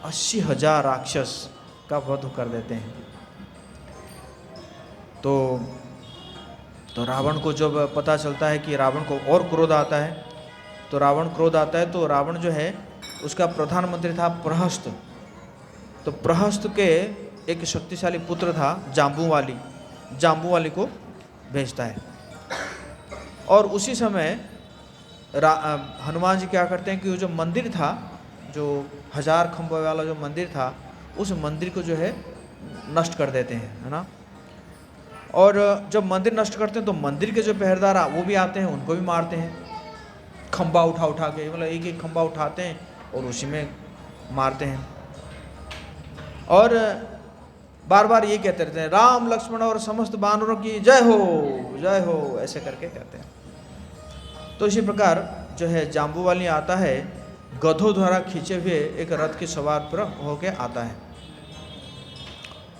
80,000 राक्षस का वध कर देते हैं। तो रावण को जब पता चलता है कि रावण को और क्रोध आता है, तो रावण जो है उसका प्रधानमंत्री था प्रहस्त। तो प्रहस्त के एक शक्तिशाली पुत्र था जाम्बूवाली को भेजता है। और उसी समय हनुमान जी क्या करते हैं कि वो जो मंदिर था, जो 1000 खंभों वाला जो मंदिर था, उस मंदिर को जो है नष्ट कर देते हैं, है ना। और जब मंदिर नष्ट करते हैं तो मंदिर के जो पहरेदार वो भी आते हैं, उनको भी मारते हैं, खंभा उठा के, मतलब एक खंभा उठाते हैं और उसी में मारते हैं। और बार बार ये कहते रहते हैं, राम लक्ष्मण और समस्त वानरों की जय हो, ऐसे करके कहते हैं। तो इसी प्रकार जो है जाम्बूवाली आता है, गधों द्वारा खींचे हुए एक रथ के सवार पर होके आता है,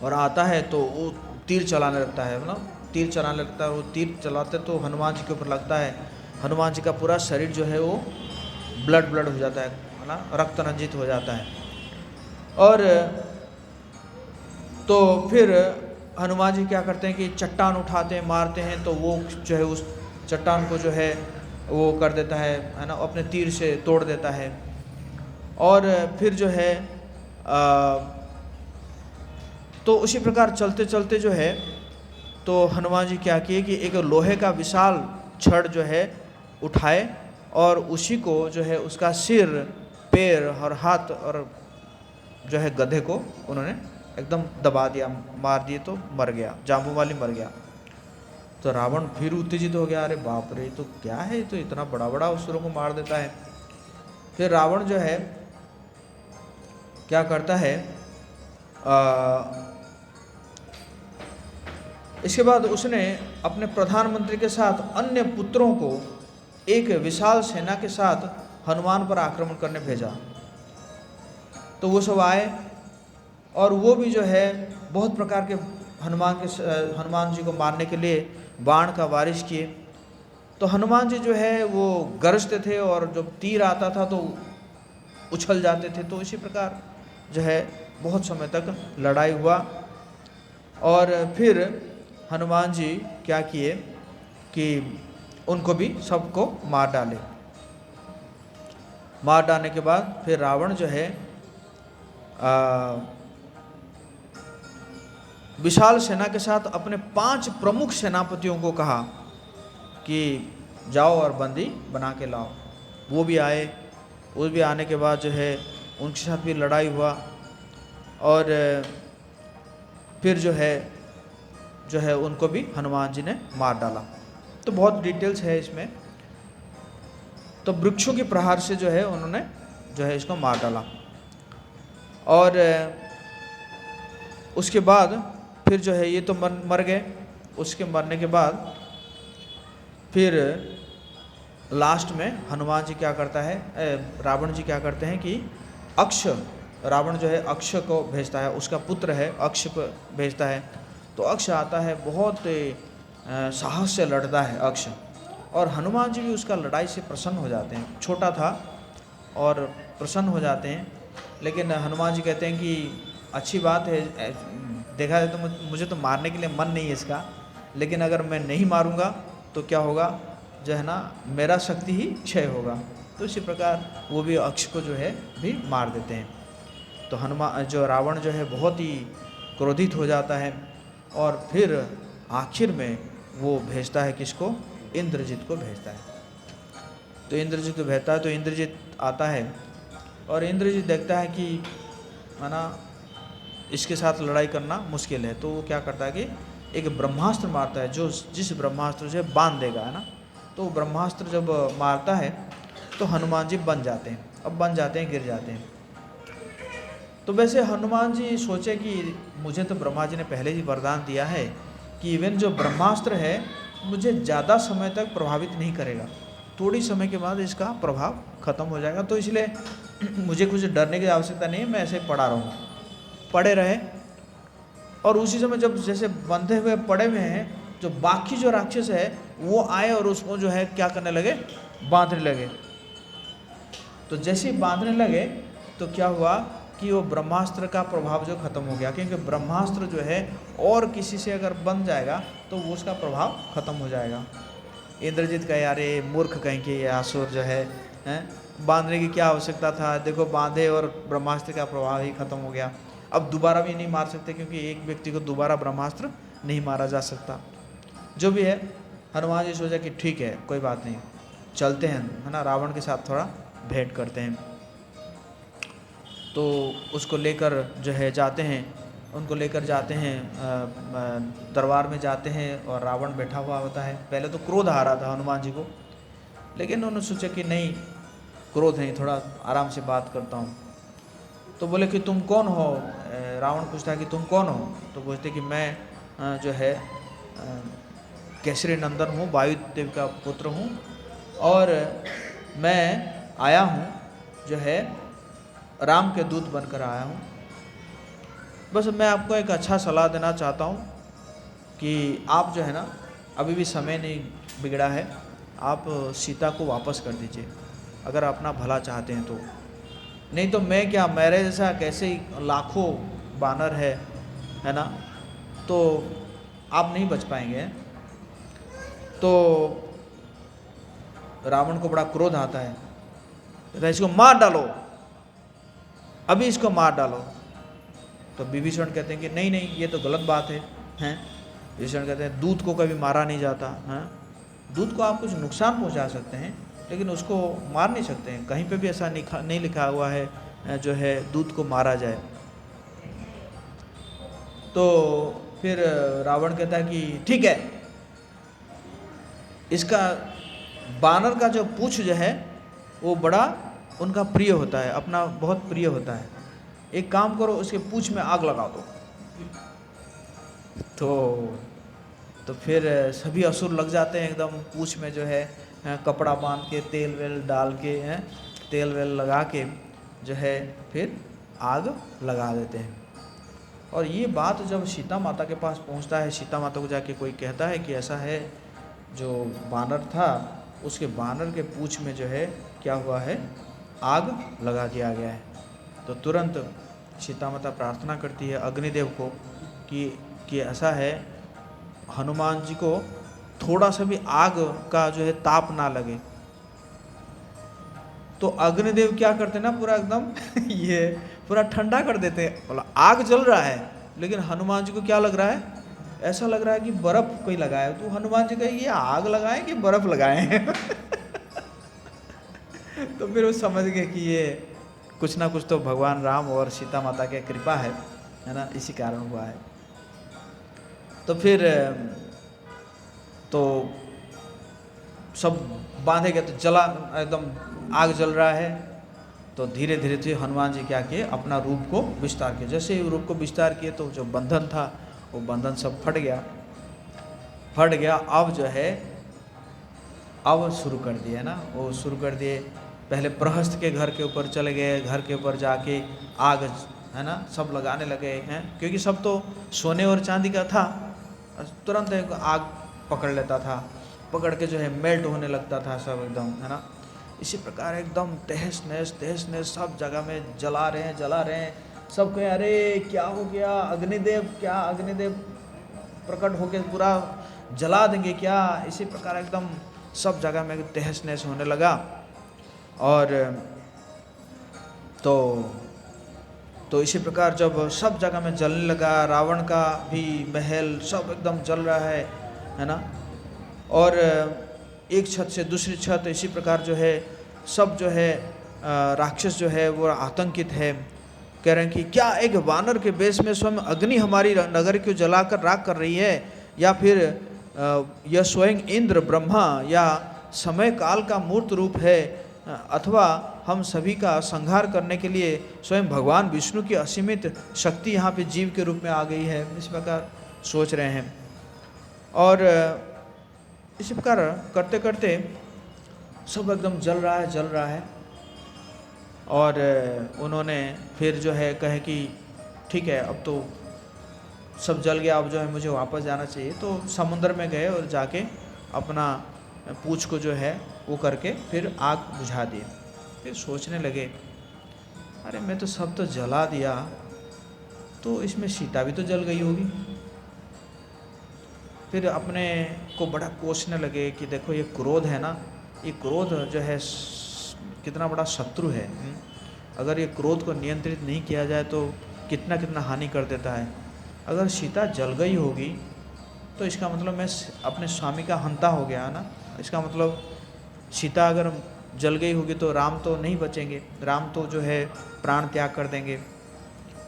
और आता है तो वो तीर चलाने लगता है, वो तीर चलाते तो हनुमान जी के ऊपर लगता है। हनुमान जी का पूरा शरीर जो है वो ब्लड हो जाता है ना, रक्त रंजित हो जाता है। और तो फिर हनुमान जी क्या करते हैं कि चट्टान उठाते हैं, मारते हैं, तो वो जो है उस चट्टान को जो है वो कर देता है ना, अपने तीर से तोड़ देता है। और फिर जो है तो उसी प्रकार चलते जो है तो हनुमान जी क्या किए कि एक लोहे का विशाल छड़ जो है उठाए और उसी को जो है उसका सिर, पैर और हाथ और जो है गधे को उन्होंने एकदम दबा दिया, मार दिए, तो मर गया, जाम्बूवाली मर गया। तो रावण फिर उत्तेजित हो गया, अरे बाप रे, तो क्या है, तो इतना बड़ा असुरों को मार देता है। फिर रावण जो है क्या करता है, इसके बाद उसने अपने प्रधानमंत्री के साथ अन्य पुत्रों को एक विशाल सेना के साथ हनुमान पर आक्रमण करने भेजा। तो वो सब आए और वो भी जो है बहुत प्रकार के हनुमान जी को मारने के लिए बाण का बारिश किए। तो हनुमान जी जो है वो गरजते थे और जब तीर आता था तो उछल जाते थे। तो इसी प्रकार जो है बहुत समय तक लड़ाई हुआ और फिर हनुमान जी क्या किए कि उनको भी सबको मार डाले। मार डालने के बाद फिर रावण जो है विशाल सेना के साथ अपने 5 प्रमुख सेनापतियों को कहा कि जाओ और बंदी बना के लाओ। वो भी आए। वो भी आने के बाद जो है उनके साथ भी लड़ाई हुआ और फिर जो है उनको भी हनुमान जी ने मार डाला। तो बहुत डिटेल्स है इसमें। तो वृक्षों के प्रहार से जो है उन्होंने जो है इसको मार डाला। और उसके बाद फिर जो है ये तो मर गए। उसके मरने के बाद फिर लास्ट में हनुमान जी क्या करता है, रावण जी क्या करते हैं कि अक्ष, रावण जो है अक्ष को भेजता है, उसका पुत्र है अक्ष को भेजता है। तो अक्ष आता है, बहुत साहस से लड़ता है अक्ष, और हनुमान जी भी उसका लड़ाई से प्रसन्न हो जाते हैं। छोटा था और प्रसन्न हो जाते हैं। लेकिन हनुमान जी कहते हैं कि अच्छी बात है, देखा जाए तो मुझे तो मारने के लिए मन नहीं है इसका, लेकिन अगर मैं नहीं मारूंगा तो क्या होगा, जो है ना, मेरा शक्ति ही क्षय होगा। तो इसी प्रकार वो भी अक्ष को जो है भी मार देते हैं। तो हनुमान जो रावण जो है बहुत ही क्रोधित हो जाता है और फिर आखिर में वो भेजता है किसको, इंद्रजित को भेजता है। तो इंद्रजित को भेजता है, तो इंद्रजित आता है और इंद्रजित देखता है कि माना इसके साथ लड़ाई करना मुश्किल है। तो वो क्या करता है कि एक ब्रह्मास्त्र मारता है, जो जिस ब्रह्मास्त्र से बांध देगा, है ना। तो ब्रह्मास्त्र जब मारता है तो हनुमान जी बन जाते हैं। अब बन जाते हैं, गिर जाते हैं। तो वैसे हनुमान जी सोचे कि मुझे तो ब्रह्मा जी ने पहले ही वरदान दिया है कि इवन जो ब्रह्मास्त्र है मुझे ज़्यादा समय तक प्रभावित नहीं करेगा, थोड़ी समय के बाद इसका प्रभाव खत्म हो जाएगा। तो इसलिए मुझे कुछ डरने की आवश्यकता नहीं है, मैं ऐसे पड़ा रहूँ। पड़े रहे और उसी समय जब जैसे बंधे हुए पड़े हुए हैं, जो बाकी जो राक्षस है वो आए और उसको जो है क्या करने लगे, बांधने लगे। तो जैसे ही बांधने लगे तो क्या हुआ कि वो ब्रह्मास्त्र का प्रभाव जो खत्म हो गया, क्योंकि ब्रह्मास्त्र जो है और किसी से अगर बन जाएगा तो वो उसका प्रभाव खत्म हो जाएगा। इंद्रजित कहे, अरे मूर्ख कहीं के ये असुर जो है बांधने की क्या आवश्यकता था, देखो बांधे और ब्रह्मास्त्र का प्रभाव ही खत्म हो गया। अब दोबारा भी नहीं मार सकते, क्योंकि एक व्यक्ति को दोबारा ब्रह्मास्त्र नहीं मारा जा सकता। जो भी है, हनुमान जी सोचा कि ठीक है, कोई बात नहीं, चलते हैं, है ना, रावण के साथ थोड़ा भेंट करते हैं। तो उसको लेकर जो है जाते हैं, उनको लेकर जाते हैं, दरबार में जाते हैं और रावण बैठा हुआ होता है। पहले तो क्रोध आ रहा था हनुमान जी को, लेकिन उन्होंने सोचा कि नहीं, क्रोध नहीं, थोड़ा आराम से बात करता हूँ। तो बोले कि तुम कौन हो, रावण पूछता है कि तुम कौन हो। तो पूछते कि मैं जो है केसरी नंदन हूँ, वायुदेव का पुत्र हूँ, और मैं आया हूँ जो है राम के दूत बनकर आया हूँ। बस मैं आपको एक अच्छा सलाह देना चाहता हूँ कि आप जो है ना, अभी भी समय नहीं बिगड़ा है, आप सीता को वापस कर दीजिए अगर अपना भला चाहते हैं तो। नहीं तो मैं क्या, मेरे जैसा कैसे ही लाखों बानर है ना, तो आप नहीं बच पाएंगे। तो रावण को बड़ा क्रोध आता है, तो इसको मार डालो, अभी इसको मार डालो। तो विभीषण कहते हैं कि नहीं नहीं, ये तो गलत बात है, हैं। विभीषण कहते हैं दूत को कभी मारा नहीं जाता, हैं। दूत को आप कुछ नुकसान पहुंचा सकते हैं, लेकिन उसको मार नहीं सकते हैं। कहीं पे भी ऐसा नहीं लिखा हुआ है जो है दूत को मारा जाए। तो फिर रावण कहता है कि ठीक है, इसका बानर का जो पूंछ जो है वो बड़ा उनका प्रिय होता है, अपना बहुत प्रिय होता है। एक काम करो, उसके पूंछ में आग लगा दो। तो फिर सभी असुर लग जाते हैं एकदम, पूंछ में जो है कपड़ा बांध के, तेल वेल डाल के, तेल वेल लगा के जो है फिर आग लगा देते हैं। और ये बात जब सीता माता के पास पहुंचता है, सीता माता को जाके कोई कहता है कि ऐसा है, जो बानर था उसके बानर के पूंछ में जो है क्या हुआ है, आग लगा दिया गया है। तो तुरंत सीता माता प्रार्थना करती है अग्निदेव को कि ऐसा है, हनुमान जी को थोड़ा सा भी आग का जो है ताप ना लगे। तो अग्निदेव क्या करते ना, पूरा एकदम ये पूरा ठंडा कर देते हैं। बोला आग जल रहा है, लेकिन हनुमान जी को क्या लग रहा है, ऐसा लग रहा है कि बर्फ कोई लगाया। तो हनुमान जी कहे ये आग लगाए कि बर्फ लगाए तो फिर वो समझ गए कि ये कुछ ना कुछ तो भगवान राम और सीता माता की कृपा है ना, इसी कारण हुआ है। तो फिर तो सब बांधे गए, तो जला एकदम आग जल रहा है। तो धीरे धीरे से हनुमान जी क्या किए, अपना रूप को विस्तार किए। जैसे ही रूप को विस्तार किए तो जो बंधन था वो बंधन सब फट गया। अब जो है अब शुरू कर दिए ना, वो शुरू कर दिए। पहले प्रहस्त के घर के ऊपर चले गए, घर के ऊपर जाके आग है ना सब लगाने लगे हैं, क्योंकि सब तो सोने और चांदी का था, तुरंत एक आग पकड़ लेता था, पकड़ के जो है मेल्ट होने लगता था सब एकदम, है ना। इसी प्रकार एकदम तहस नहस सब जगह में जला रहे हैं। सब कहे अरे क्या हो गया, अग्निदेव प्रकट होके पूरा जला देंगे क्या। इसी प्रकार एकदम सब जगह में तहस नहस होने लगा। और तो इसी प्रकार जब सब जगह में जलने लगा, रावण का भी महल सब एकदम जल रहा है ना। और एक छत से दूसरी छत, इसी प्रकार जो है सब जो है राक्षस जो है वो आतंकित है। कह रहे हैं कि क्या एक वानर के बेस में स्वयं अग्नि हमारी नगर को जलाकर राख कर रही है, या फिर यह स्वयं इंद्र ब्रह्मा या समय काल का मूर्त रूप है, अथवा हम सभी का संहार करने के लिए स्वयं भगवान विष्णु की असीमित शक्ति यहाँ पे जीव के रूप में आ गई है। इस प्रकार सोच रहे हैं। और इसी प्रकार करते करते सब एकदम जल रहा है। और उन्होंने फिर जो है कहे कि ठीक है अब तो सब जल गया, अब जो है मुझे वापस जाना चाहिए। तो समुद्र में गए और जाके अपना पूँछ को जो है वो करके फिर आग बुझा दिए। फिर सोचने लगे अरे मैं तो सब तो जला दिया, तो इसमें सीता भी तो जल गई होगी। फिर अपने को बड़ा कोसने लगे कि देखो ये क्रोध है ना, ये क्रोध जो है कितना बड़ा शत्रु है। अगर ये क्रोध को नियंत्रित नहीं किया जाए तो कितना कितना हानि कर देता है। अगर सीता जल गई होगी तो इसका मतलब मैं अपने स्वामी का हंता हो गया है ना। इसका मतलब सीता अगर जल गई होगी तो राम तो नहीं बचेंगे, राम तो जो है प्राण त्याग कर देंगे।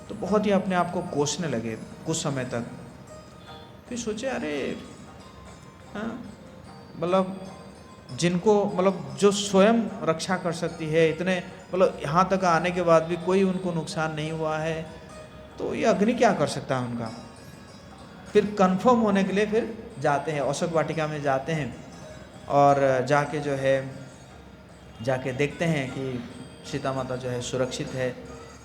तो बहुत ही अपने आप को कोसने लगे कुछ समय तक। फिर सोचे अरे मतलब जिनको मतलब जो स्वयं रक्षा कर सकती है, इतने मतलब यहाँ तक आने के बाद भी कोई उनको नुकसान नहीं हुआ है, तो ये अग्नि क्या कर सकता है उनका। फिर कंफर्म होने के लिए फिर जाते हैं, अशोक वाटिका में जाते हैं और जाके जो है जाके देखते हैं कि सीता माता जो है सुरक्षित है।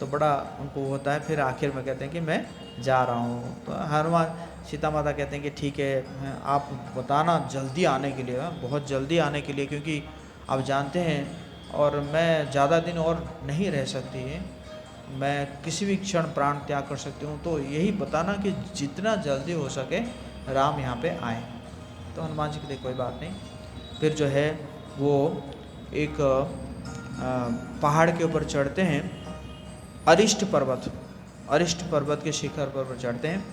तो बड़ा उनको होता है। फिर आखिर में कहते हैं कि मैं जा रहा हूँ। तो हनुमान सीता माता कहते हैं कि ठीक है आप बताना जल्दी आने के लिए, बहुत जल्दी आने के लिए, क्योंकि आप जानते हैं और मैं ज़्यादा दिन और नहीं रह सकती है, मैं किसी भी क्षण प्राण त्याग कर सकती हूँ। तो यही बताना कि जितना जल्दी हो सके राम यहाँ पे आए। तो हनुमान जी कहते कोई बात नहीं। फिर जो है वो एक पहाड़ के ऊपर चढ़ते हैं, अरिष्ट पर्वत के शिखर पर चढ़ते हैं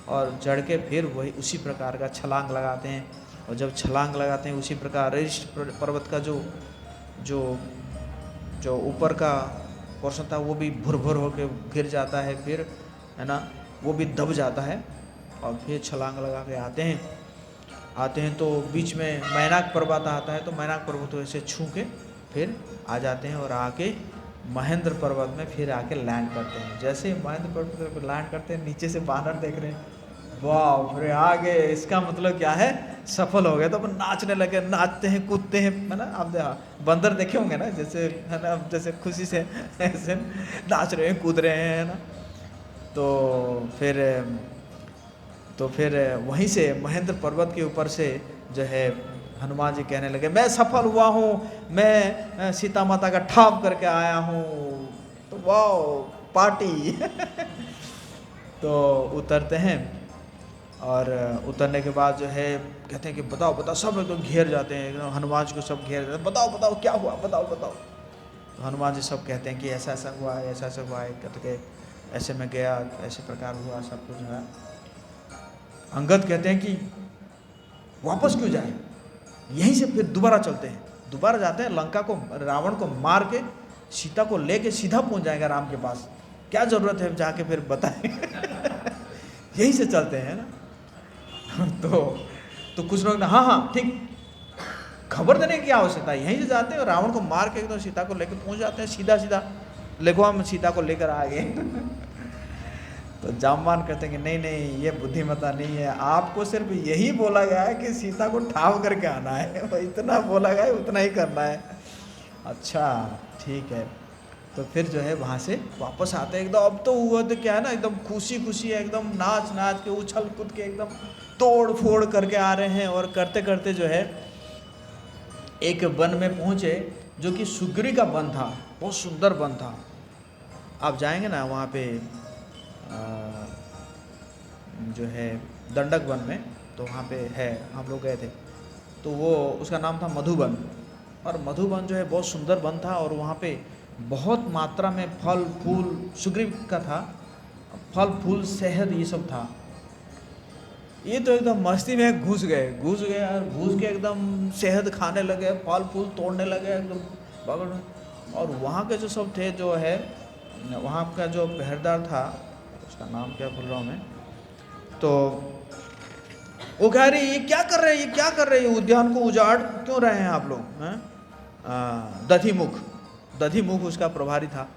और चढ़ के फिर वही उसी प्रकार का छलांग लगाते हैं। और जब छलांग लगाते हैं उसी प्रकार अरिष्ट पर्वत का जो ऊपर का पोर्शन था वो भी भुर होकर गिर जाता है, फिर है ना वो भी दब जाता है। और फिर छलांग लगा के आते हैं तो बीच में मैनाक पर्वत आता है। तो मैनाक पर्वत को ऐसे छू के फिर आ जाते हैं और आके महेंद्र पर्वत में फिर आके लैंड करते हैं। जैसे ही महेंद्र पर्वत पर लैंड करते हैं नीचे से बानर देख रहे हैं, वाह अरे आ गए, इसका मतलब क्या है सफल हो गए। तो अपन नाचने लगे, नाचते हैं कूदते हैं, है ना। आप बंदर देखे होंगे ना, जैसे है ना जैसे खुशी से ऐसे नाच रहे हैं कूद रहे हैं, है ना। तो फिर वहीं से महेंद्र पर्वत के ऊपर से जो है हनुमान जी कहने लगे मैं सफल हुआ हूँ, मैं सीता माता का ठाप करके आया हूँ। तो वाह पार्टी तो उतरते हैं और उतरने के बाद जो है कहते हैं कि बताओ सब एकदम घेर जाते हैं, हनुमान जी को सब घेर जाते हैं, बताओ क्या हुआ, बताओ। तो हनुमान जी सब कहते हैं कि ऐसा ऐसा हुआ है, ऐसा ऐसा हुआ है, कहते कि ऐसे में गया, ऐसे प्रकार हुआ, सब कुछ है। अंगद कहते हैं कि वापस क्यों जाए, यहीं से फिर दोबारा चलते हैं। दोबारा जाते हैं, लंका को, रावण को मार के सीता को लेके सीधा पहुंच जाएगा राम के पास, क्या जरूरत है जाके फिर बताएं। यहीं से चलते हैं ना। तो कुछ लोग ना हाँ हाँ ठीक, खबर देने की आवश्यकता है, यहीं से जाते हैं और रावण को मार के एकदम सीता को लेकर पहुंच जाते हैं सीधा सीधा, देखो हम सीता को लेकर आ गए। तो जामवान कहते हैं कि नहीं नहीं, ये बुद्धिमत्ता नहीं है, आपको सिर्फ यही बोला गया है कि सीता को ठाव करके आना है, वो इतना बोला गया है, उतना ही करना है। अच्छा ठीक है। तो फिर जो है वहाँ से वापस आते हैं एकदम, अब तो हुआ तो क्या है ना, एकदम खुशी खुशी है, एकदम नाच नाच के उछल कूद के एकदम तोड़ फोड़ करके आ रहे हैं। और करते करते जो है एक वन में पहुँचे जो कि सुग्री का वन था, बहुत सुंदर वन था। आप जाएंगे ना वहाँ पे जो है दंडक वन में, तो वहाँ पे है, हम लोग गए थे, तो वो उसका नाम था मधुबन। और मधुबन जो है बहुत सुंदर वन था, और वहाँ पे बहुत मात्रा में फल फूल सुग्रीव का था, फल फूल शहद ये सब था। ये तो एकदम मस्ती में घुस गए और घुस के एकदम शहद खाने लगे, फल फूल तोड़ने लगे एकदम बगल में। और वहाँ के जो सब थे, जो है वहाँ का जो पहरेदार था, उसका नाम क्या भूल रहा हूँ मैं, तो वो कह रही ये क्या कर रहे हैं, ये क्या कर रहे हैं, उद्यान को उजाड़ क्यों रहे हैं आप लोग हैं। दधिमुख उसका प्रभारी था,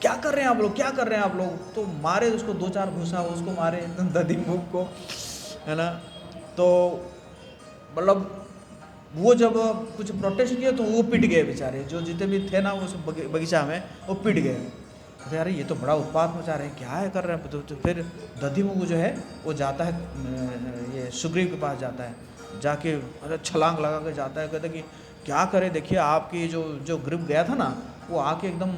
क्या कर रहे हैं आप लोग, क्या कर रहे हैं आप लोग। तो मारे उसको, दो चार घुसा उसको मारे दधिमुख को, है ना। तो मतलब वो जब कुछ प्रोटेस्ट किया तो वो पिट गए बेचारे, जो जितने भी थे ना उस बगीचा में, वो पिट गए। तो यार ये तो बड़ा उत्पात मचा रहे हैं, क्या है कर रहे हैं। तो फिर दधिमुख जो है वो जाता है, ये सुग्रीव के पास जाता है, जाके छलांग लगा के जाता है, कहते कि क्या करे, देखिए आपकी जो ग्रिप गया था ना, वो आके एकदम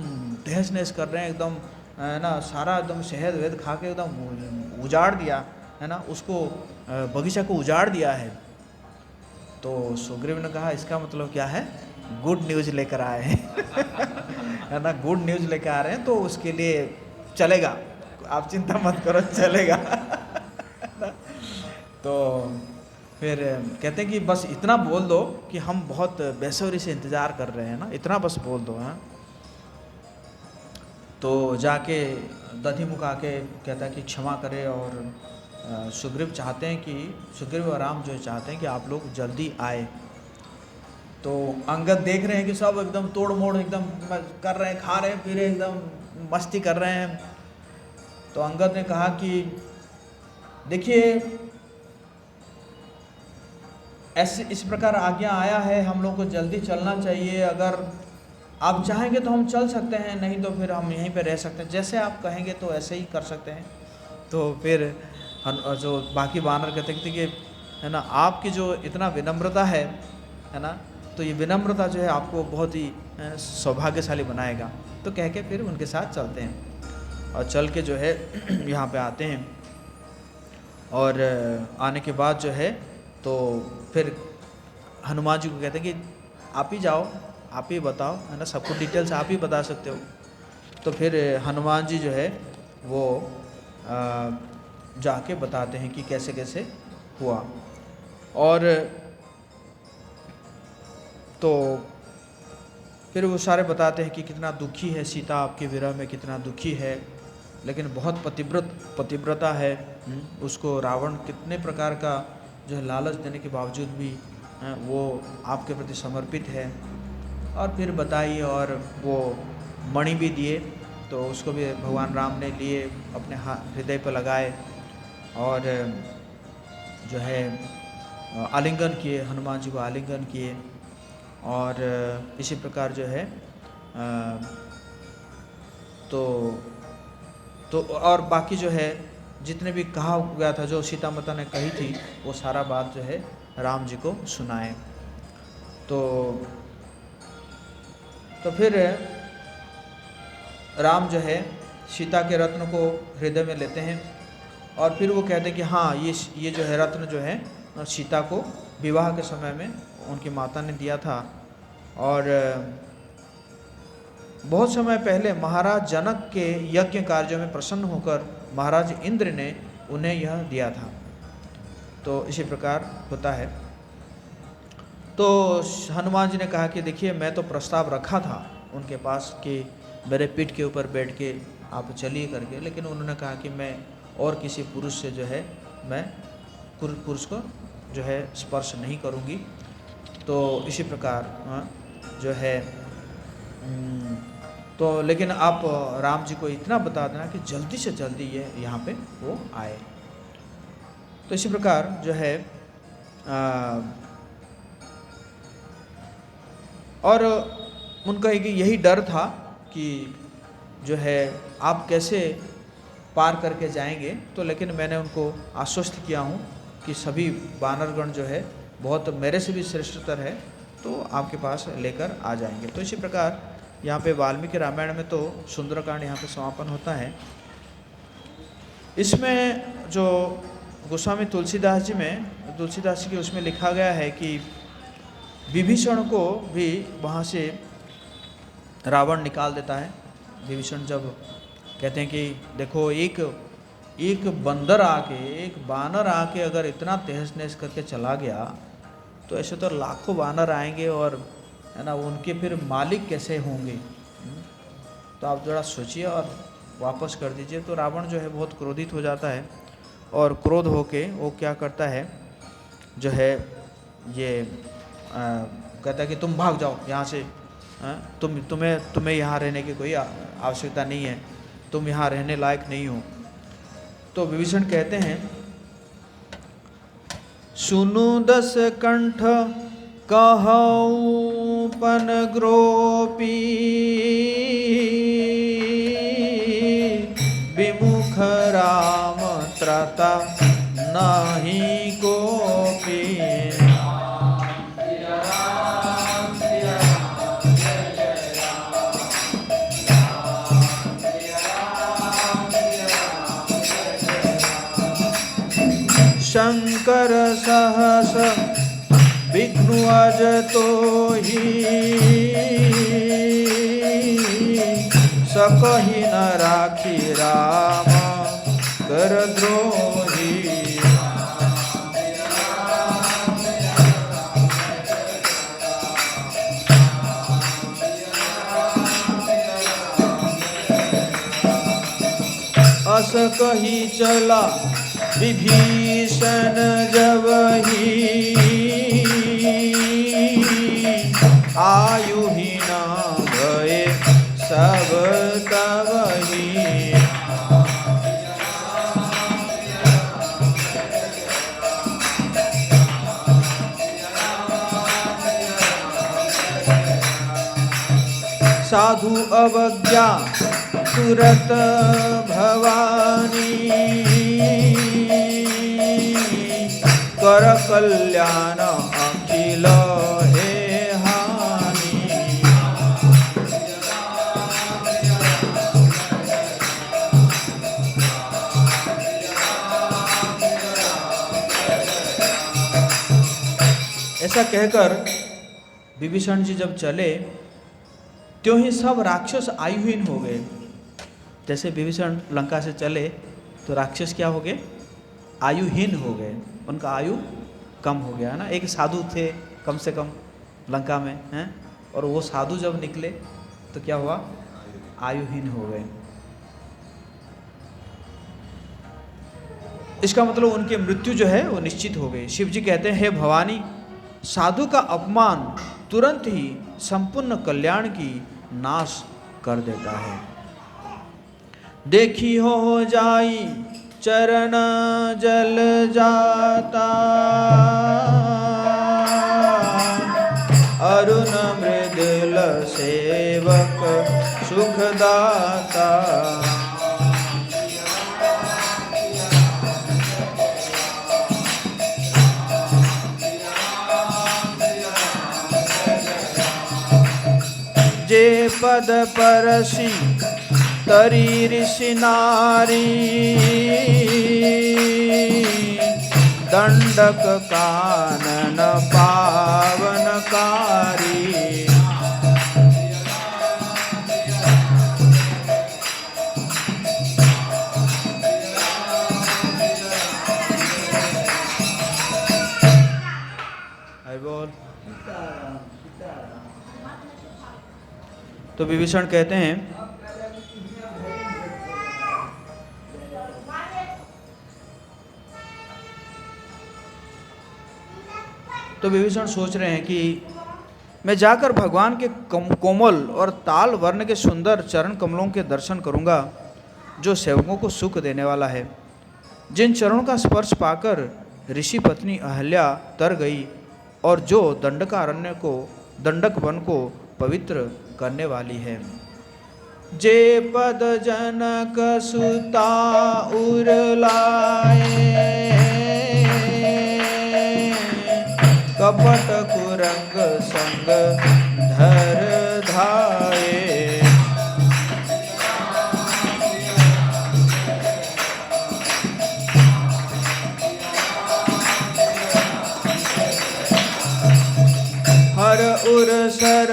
तहस नहस कर रहे हैं, एकदम है ना, सारा एकदम शहद वहद खा के एकदम उजाड़ दिया है ना, उसको बगीचा को उजाड़ दिया है। तो सुग्रीव ने कहा इसका मतलब क्या है, गुड न्यूज़ लेकर आए हैं। है ना, गुड न्यूज़ लेकर आ रहे हैं, तो उसके लिए चलेगा, आप चिंता मत करो, चलेगा। तो फिर कहते हैं कि बस इतना बोल दो कि हम बहुत बेसब्री से इंतज़ार कर रहे हैं ना, इतना बस बोल दो। हाँ, तो जाके दधिमुख आके कहता है कि क्षमा करे, और सुग्रीव चाहते हैं कि, सुग्रीव और राम जो चाहते हैं कि आप लोग जल्दी आए। तो अंगद देख रहे हैं कि सब एकदम तोड़ मोड़ एकदम कर रहे हैं, खा रहे हैं, पी रहे हैं, एकदम मस्ती कर रहे हैं। तो अंगद ने कहा कि देखिए ऐसे इस प्रकार आज्ञा आया है, हम लोग को जल्दी चलना चाहिए, अगर आप चाहेंगे तो हम चल सकते हैं, नहीं तो फिर हम यहीं पे रह सकते हैं, जैसे आप कहेंगे तो ऐसे ही कर सकते हैं। तो फिर जो बाकी वानर कहते थे कि है ना, आपकी जो इतना विनम्रता है ना, तो ये विनम्रता जो है आपको बहुत ही सौभाग्यशाली बनाएगा। तो कह के फिर उनके साथ चलते हैं, और चल के जो है यहाँ पे आते हैं। और आने के बाद जो है तो फिर हनुमान जी को कहते हैं कि आप ही जाओ, आप ही बताओ, है ना, सबको डिटेल्स आप ही बता सकते हो। तो फिर हनुमान जी जो है वो जाके बताते हैं कि कैसे कैसे हुआ। और तो फिर वो सारे बताते हैं कि कितना दुखी है सीता, आपके विरह में कितना दुखी है, लेकिन बहुत पतिव्रता है। उसको रावण कितने प्रकार का जो है लालच देने के बावजूद भी वो आपके प्रति समर्पित है। और फिर बताइए, और वो मणि भी दिए, तो उसको भी भगवान राम ने लिए, अपने हृदय पर लगाए, और जो है आलिंगन किए, हनुमान जी को आलिंगन किए। और इसी प्रकार जो है तो और बाकी जो है जितने भी कहा गया था, जो सीता माता ने कही थी, वो सारा बात जो है राम जी को सुनाए। तो फिर राम जो है सीता के रत्न को हृदय में लेते हैं, और फिर वो कहते हैं कि हाँ, ये जो है रत्न जो है सीता को विवाह के समय में उनकी माता ने दिया था। और बहुत समय पहले महाराज जनक के यज्ञ कार्यों में प्रसन्न होकर महाराज इंद्र ने उन्हें यह दिया था। तो इसी प्रकार होता है। तो हनुमान जी ने कहा कि देखिए, मैं तो प्रस्ताव रखा था उनके पास कि मेरे पीठ के ऊपर बैठ के आप चलिए करके, लेकिन उन्होंने कहा कि मैं और किसी पुरुष से जो है मैं पुरुष को जो है स्पर्श नहीं करूँगी। तो इसी प्रकार जो है तो लेकिन आप राम जी को इतना बता देना कि जल्दी से जल्दी ये यहाँ पे वो आए। तो इसी प्रकार जो है और उनका एक यही डर था कि जो है आप कैसे पार करके जाएंगे। तो लेकिन मैंने उनको आश्वस्त किया हूँ कि सभी वानरगण जो है बहुत मेरे से भी श्रेष्ठतर है, तो आपके पास लेकर आ जाएंगे। तो इसी प्रकार यहाँ पे वाल्मीकि रामायण में तो सुंदरकांड यहाँ पे समापन होता है। इसमें जो गोस्वामी तुलसीदास जी की उसमें लिखा गया है कि विभीषण को भी वहाँ से रावण निकाल देता है। विभीषण जब कहते हैं कि देखो, एक बंदर आके, एक बानर आके अगर इतना तहस नहस करके चला गया, तो ऐसे तो लाखों बानर आएंगे और है ना, उनके फिर मालिक कैसे होंगे। तो आप जरा सोचिए और वापस कर दीजिए। तो रावण जो है बहुत क्रोधित हो जाता है और क्रोध होके वो क्या करता है, जो है ये कहता है कि तुम भाग जाओ यहाँ से, तुम्हें यहाँ रहने की कोई आवश्यकता नहीं है, तुम यहाँ रहने लायक नहीं हो। तो विभीषण कहते हैं, सुनु दस कंठ कहऊँ पन ग्रोपी, विमुख राम त्रता नहीं कोपी। शंकर सहस विघ्नु अज तो ही, सकहि न राखी राम कर द्रोही। अस कही चला विभीषण जबहि, आयुहीन भये सब तबहि। साधु अवज्ञा तुरत भवानी, कर कल्याण अखिल हे हानि। ऐसा कहकर विभीषण जी जब चले, त्यों ही सब राक्षस आयुहीन हो गए। जैसे विभीषण लंका से चले तो राक्षस क्या हो गए, आयुहीन हो गए, उनका आयु कम हो गया ना। एक साधु थे कम से कम लंका में हैं, और वो साधु जब निकले तो क्या हुआ, आयुहीन हो गए। इसका मतलब उनकी मृत्यु जो है वो निश्चित हो गई। शिव जी कहते हैं, हे भवानी, साधु का अपमान तुरंत ही संपूर्ण कल्याण की नाश कर देता है। देखी हो जाई चरण जल जाता, अरुण मृदुल सेवक सुखदाता। जे पद परसी तरी ऋषि नारी, दंडक कानन पावनकारी। तो विभीषण कहते हैं, तो विभीषण सोच रहे हैं कि मैं जाकर भगवान के कोमल और ताल वर्ण के सुंदर चरण कमलों के दर्शन करूंगा, जो सेवकों को सुख देने वाला है। जिन चरणों का स्पर्श पाकर ऋषि पत्नी अहल्या तर गई और जो दंडक वन को पवित्र करने वाली है। जे पद जनक सुता उरलाए, कपट कुरंग संग धर धाये। हर उर सर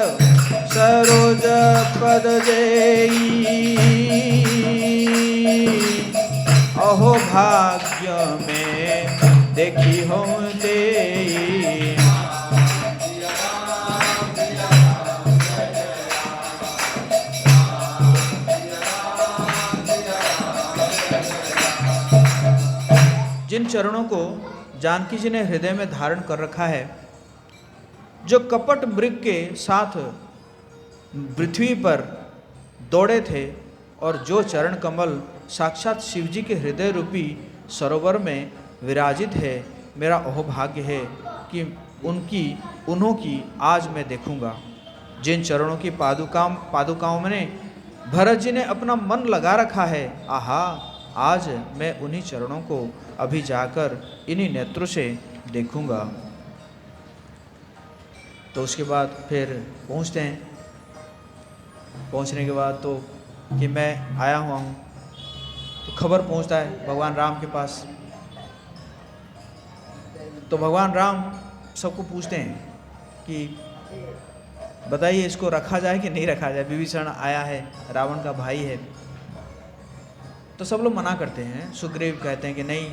सरोज पद जेई, अहो भाग्य में देखी हम देई। जिन चरणों को जानकी जी ने हृदय में धारण कर रखा है, जो कपट मृग के साथ पृथ्वी पर दौड़े थे और जो चरण कमल साक्षात शिव जी के हृदय रूपी सरोवर में विराजित है, मेरा अहोभाग्य है कि उन्हों की आज मैं देखूंगा। जिन चरणों की पादुकाओं में भरत जी ने अपना मन लगा रखा है, आहा, आज मैं उन्हीं चरणों को अभी जाकर इन्हीं नेत्रों से देखूंगा। तो उसके बाद फिर पहुंचते हैं। पहुंचने के बाद तो कि मैं आया हुआ हूँ, तो खबर पहुंचता है भगवान राम के पास। तो भगवान राम सबको पूछते हैं कि बताइए इसको रखा जाए कि नहीं रखा जाए, विभीषण आया है, रावण का भाई है। तो सब लोग मना करते हैं। सुग्रीव कहते हैं कि नहीं,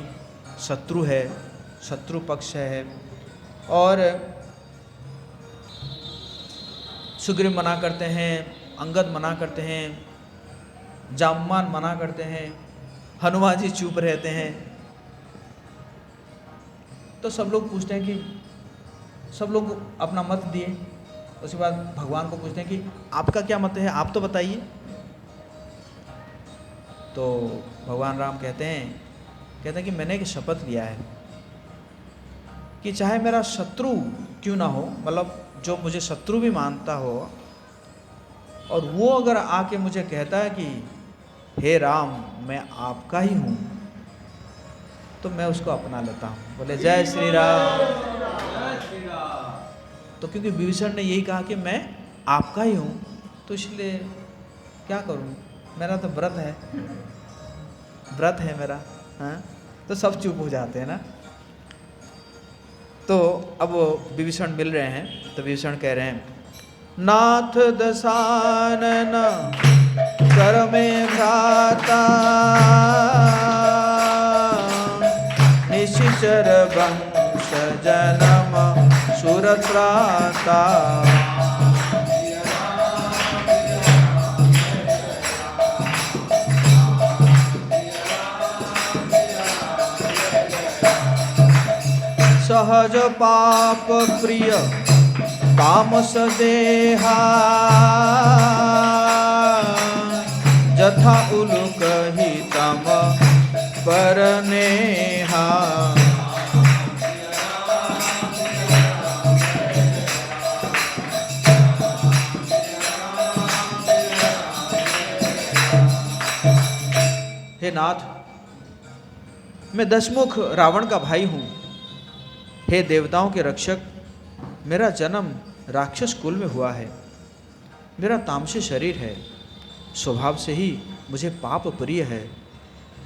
शत्रु है, शत्रु पक्ष है। और सुग्रीव मना करते हैं, अंगद मना करते हैं, जाम्बान मना करते हैं, हनुमान जी चुप रहते हैं। तो सब लोग पूछते हैं कि सब लोग अपना मत दिए। उसके बाद भगवान को पूछते हैं कि आपका क्या मत है, आप तो बताइए। तो भगवान राम कहते हैं कि मैंने एक शपथ लिया है कि चाहे मेरा शत्रु क्यों ना हो, मतलब जो मुझे शत्रु भी मानता हो, और वो अगर आके मुझे कहता है कि हे राम मैं आपका ही हूँ, तो मैं उसको अपना लेता हूँ। बोले जय श्री राम। तो क्योंकि विभीषण ने यही कहा कि मैं आपका ही हूँ, तो इसलिए क्या करूँ, मेरा तो व्रत है मेरा। हाँ, तो सब चुप हो जाते हैं ना। तो अब विभीषण मिल रहे हैं, तो विभीषण कह रहे हैं, नाथ दशानन कर में भ्राता, निशिचर वंश जन्म सुरत्राता। सहज पाप प्रिय तामस देहा, जथा उलुक ही तम परनेहा। हे नाथ, मैं दशमुख रावण का भाई हूँ। हे देवताओं के रक्षक, मेरा जन्म राक्षस कुल में हुआ है। मेरा तामसी शरीर है, स्वभाव से ही मुझे पाप प्रिय है।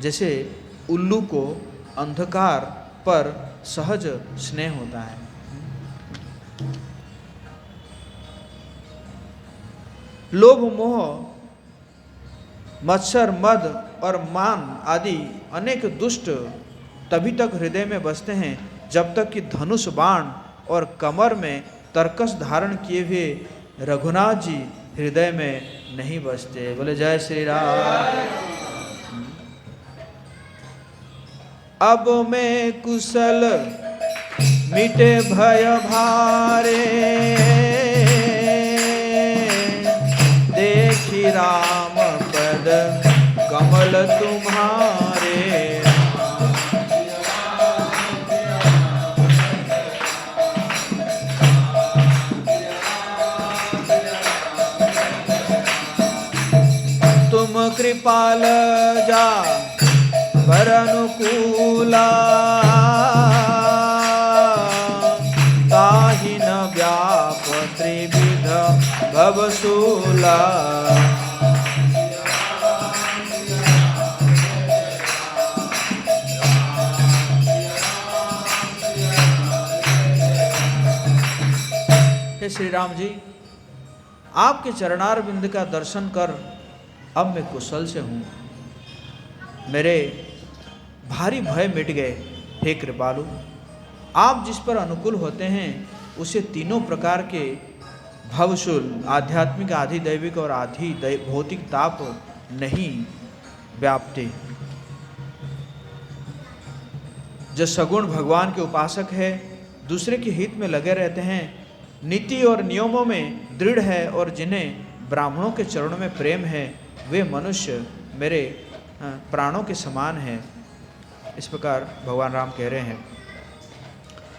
जैसे उल्लू को अंधकार पर सहज स्नेह होता है। लोभ, मोह, मत्सर, मद और मान आदि अनेक दुष्ट तभी तक हृदय में बसते हैं जब तक कि धनुष बाण और कमर में तरकस धारण किए हुए रघुनाथ जी हृदय में नहीं बसते। बोले जय श्री राम। अब मैं कुशल मिटे भय भारे, देखी राम पद कमल तुम्हारे। तुम कृपाल जा पर अनुकूला, ताहि न व्याप त्रिविध भवशूला। हे श्री राम जी, आपके चरणार बिंद का दर्शन कर अब मैं कुशल से हूँ। मेरे भारी भय मिट गए। हे कृपालु, आप जिस पर अनुकूल होते हैं उसे तीनों प्रकार के भवशूल, आध्यात्मिक, आधि दैविक और आधि भौतिक ताप नहीं व्यापते। जो सगुण भगवान के उपासक है, दूसरे के हित में लगे रहते हैं, नीति और नियमों में दृढ़ है और जिन्हें ब्राह्मणों के चरणों में प्रेम है, वे मनुष्य मेरे प्राणों के समान हैं। इस प्रकार भगवान राम कह रहे हैं।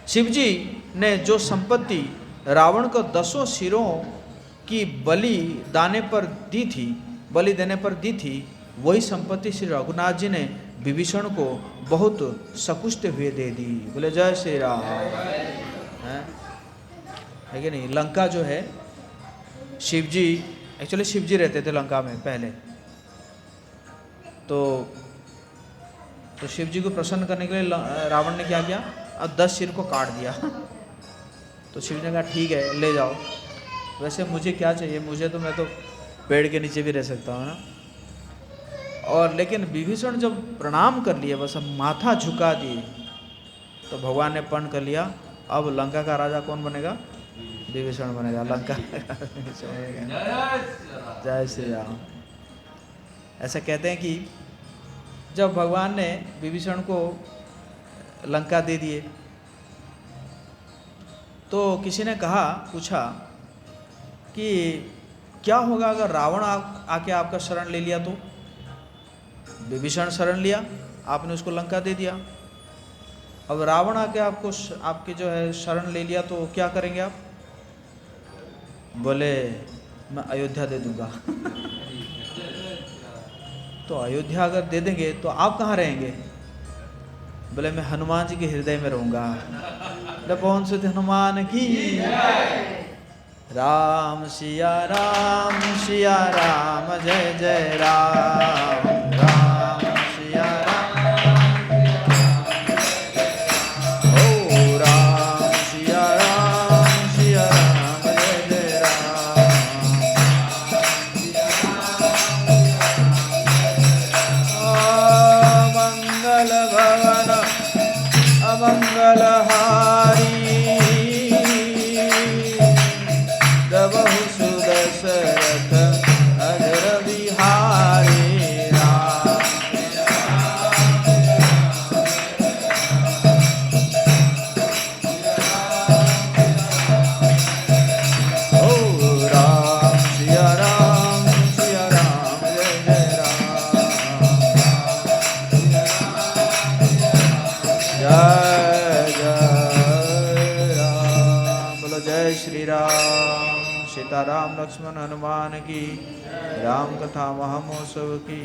शिव जी ने जो संपत्ति रावण को 10 सिरों की बलि देने पर दी थी, वही संपत्ति श्री रघुनाथ जी ने विभीषण को बहुत सकुष्ट हुए दे दी। बोले जय श्री राम। है कि नहीं? लंका जो है, शिव जी एक्चुअली शिव जी रहते थे लंका में पहले। तो शिव जी को प्रसन्न करने के लिए रावण ने क्या किया? अब 10 सिर को काट दिया। तो शिव जी ने कहा ठीक है ले जाओ। वैसे मुझे क्या चाहिए, मैं तो पेड़ के नीचे भी रह सकता हूँ ना। और लेकिन विभीषण जब प्रणाम कर लिए, बस अब माथा झुका दिए, तो भगवान ने पर्ण कर लिया। अब लंका का राजा कौन बनेगा? विभीषण बनेगा लंका। जय श्री राम। ऐसा कहते हैं कि जब भगवान ने विभीषण को लंका दे दिए, तो किसी ने पूछा कि क्या होगा अगर रावण आके आपका शरण ले लिया? तो विभीषण शरण लिया, आपने उसको लंका दे दिया। अब रावण आके आपके जो है शरण ले लिया, तो क्या करेंगे आप? बोले मैं अयोध्या दे दूंगा। तो अयोध्या अगर दे देंगे तो आप कहाँ रहेंगे? बोले मैं हनुमान जी के हृदय में रहूंगा। कौन से हनुमान की? राम सिया राम जय जय राम। राम सिया राम, ओ राम सिया राम जय जय राम। मंगल भवन अमंगलहारी, दबहु सुदशरथ अजर बिहारी। राम ओ राम सिया राम जय जय राम। जय जय राम। बोलो जय श्री राम। सीताराम लक्ष्मण हनुमान की, राम कथा महामहोत्सव की।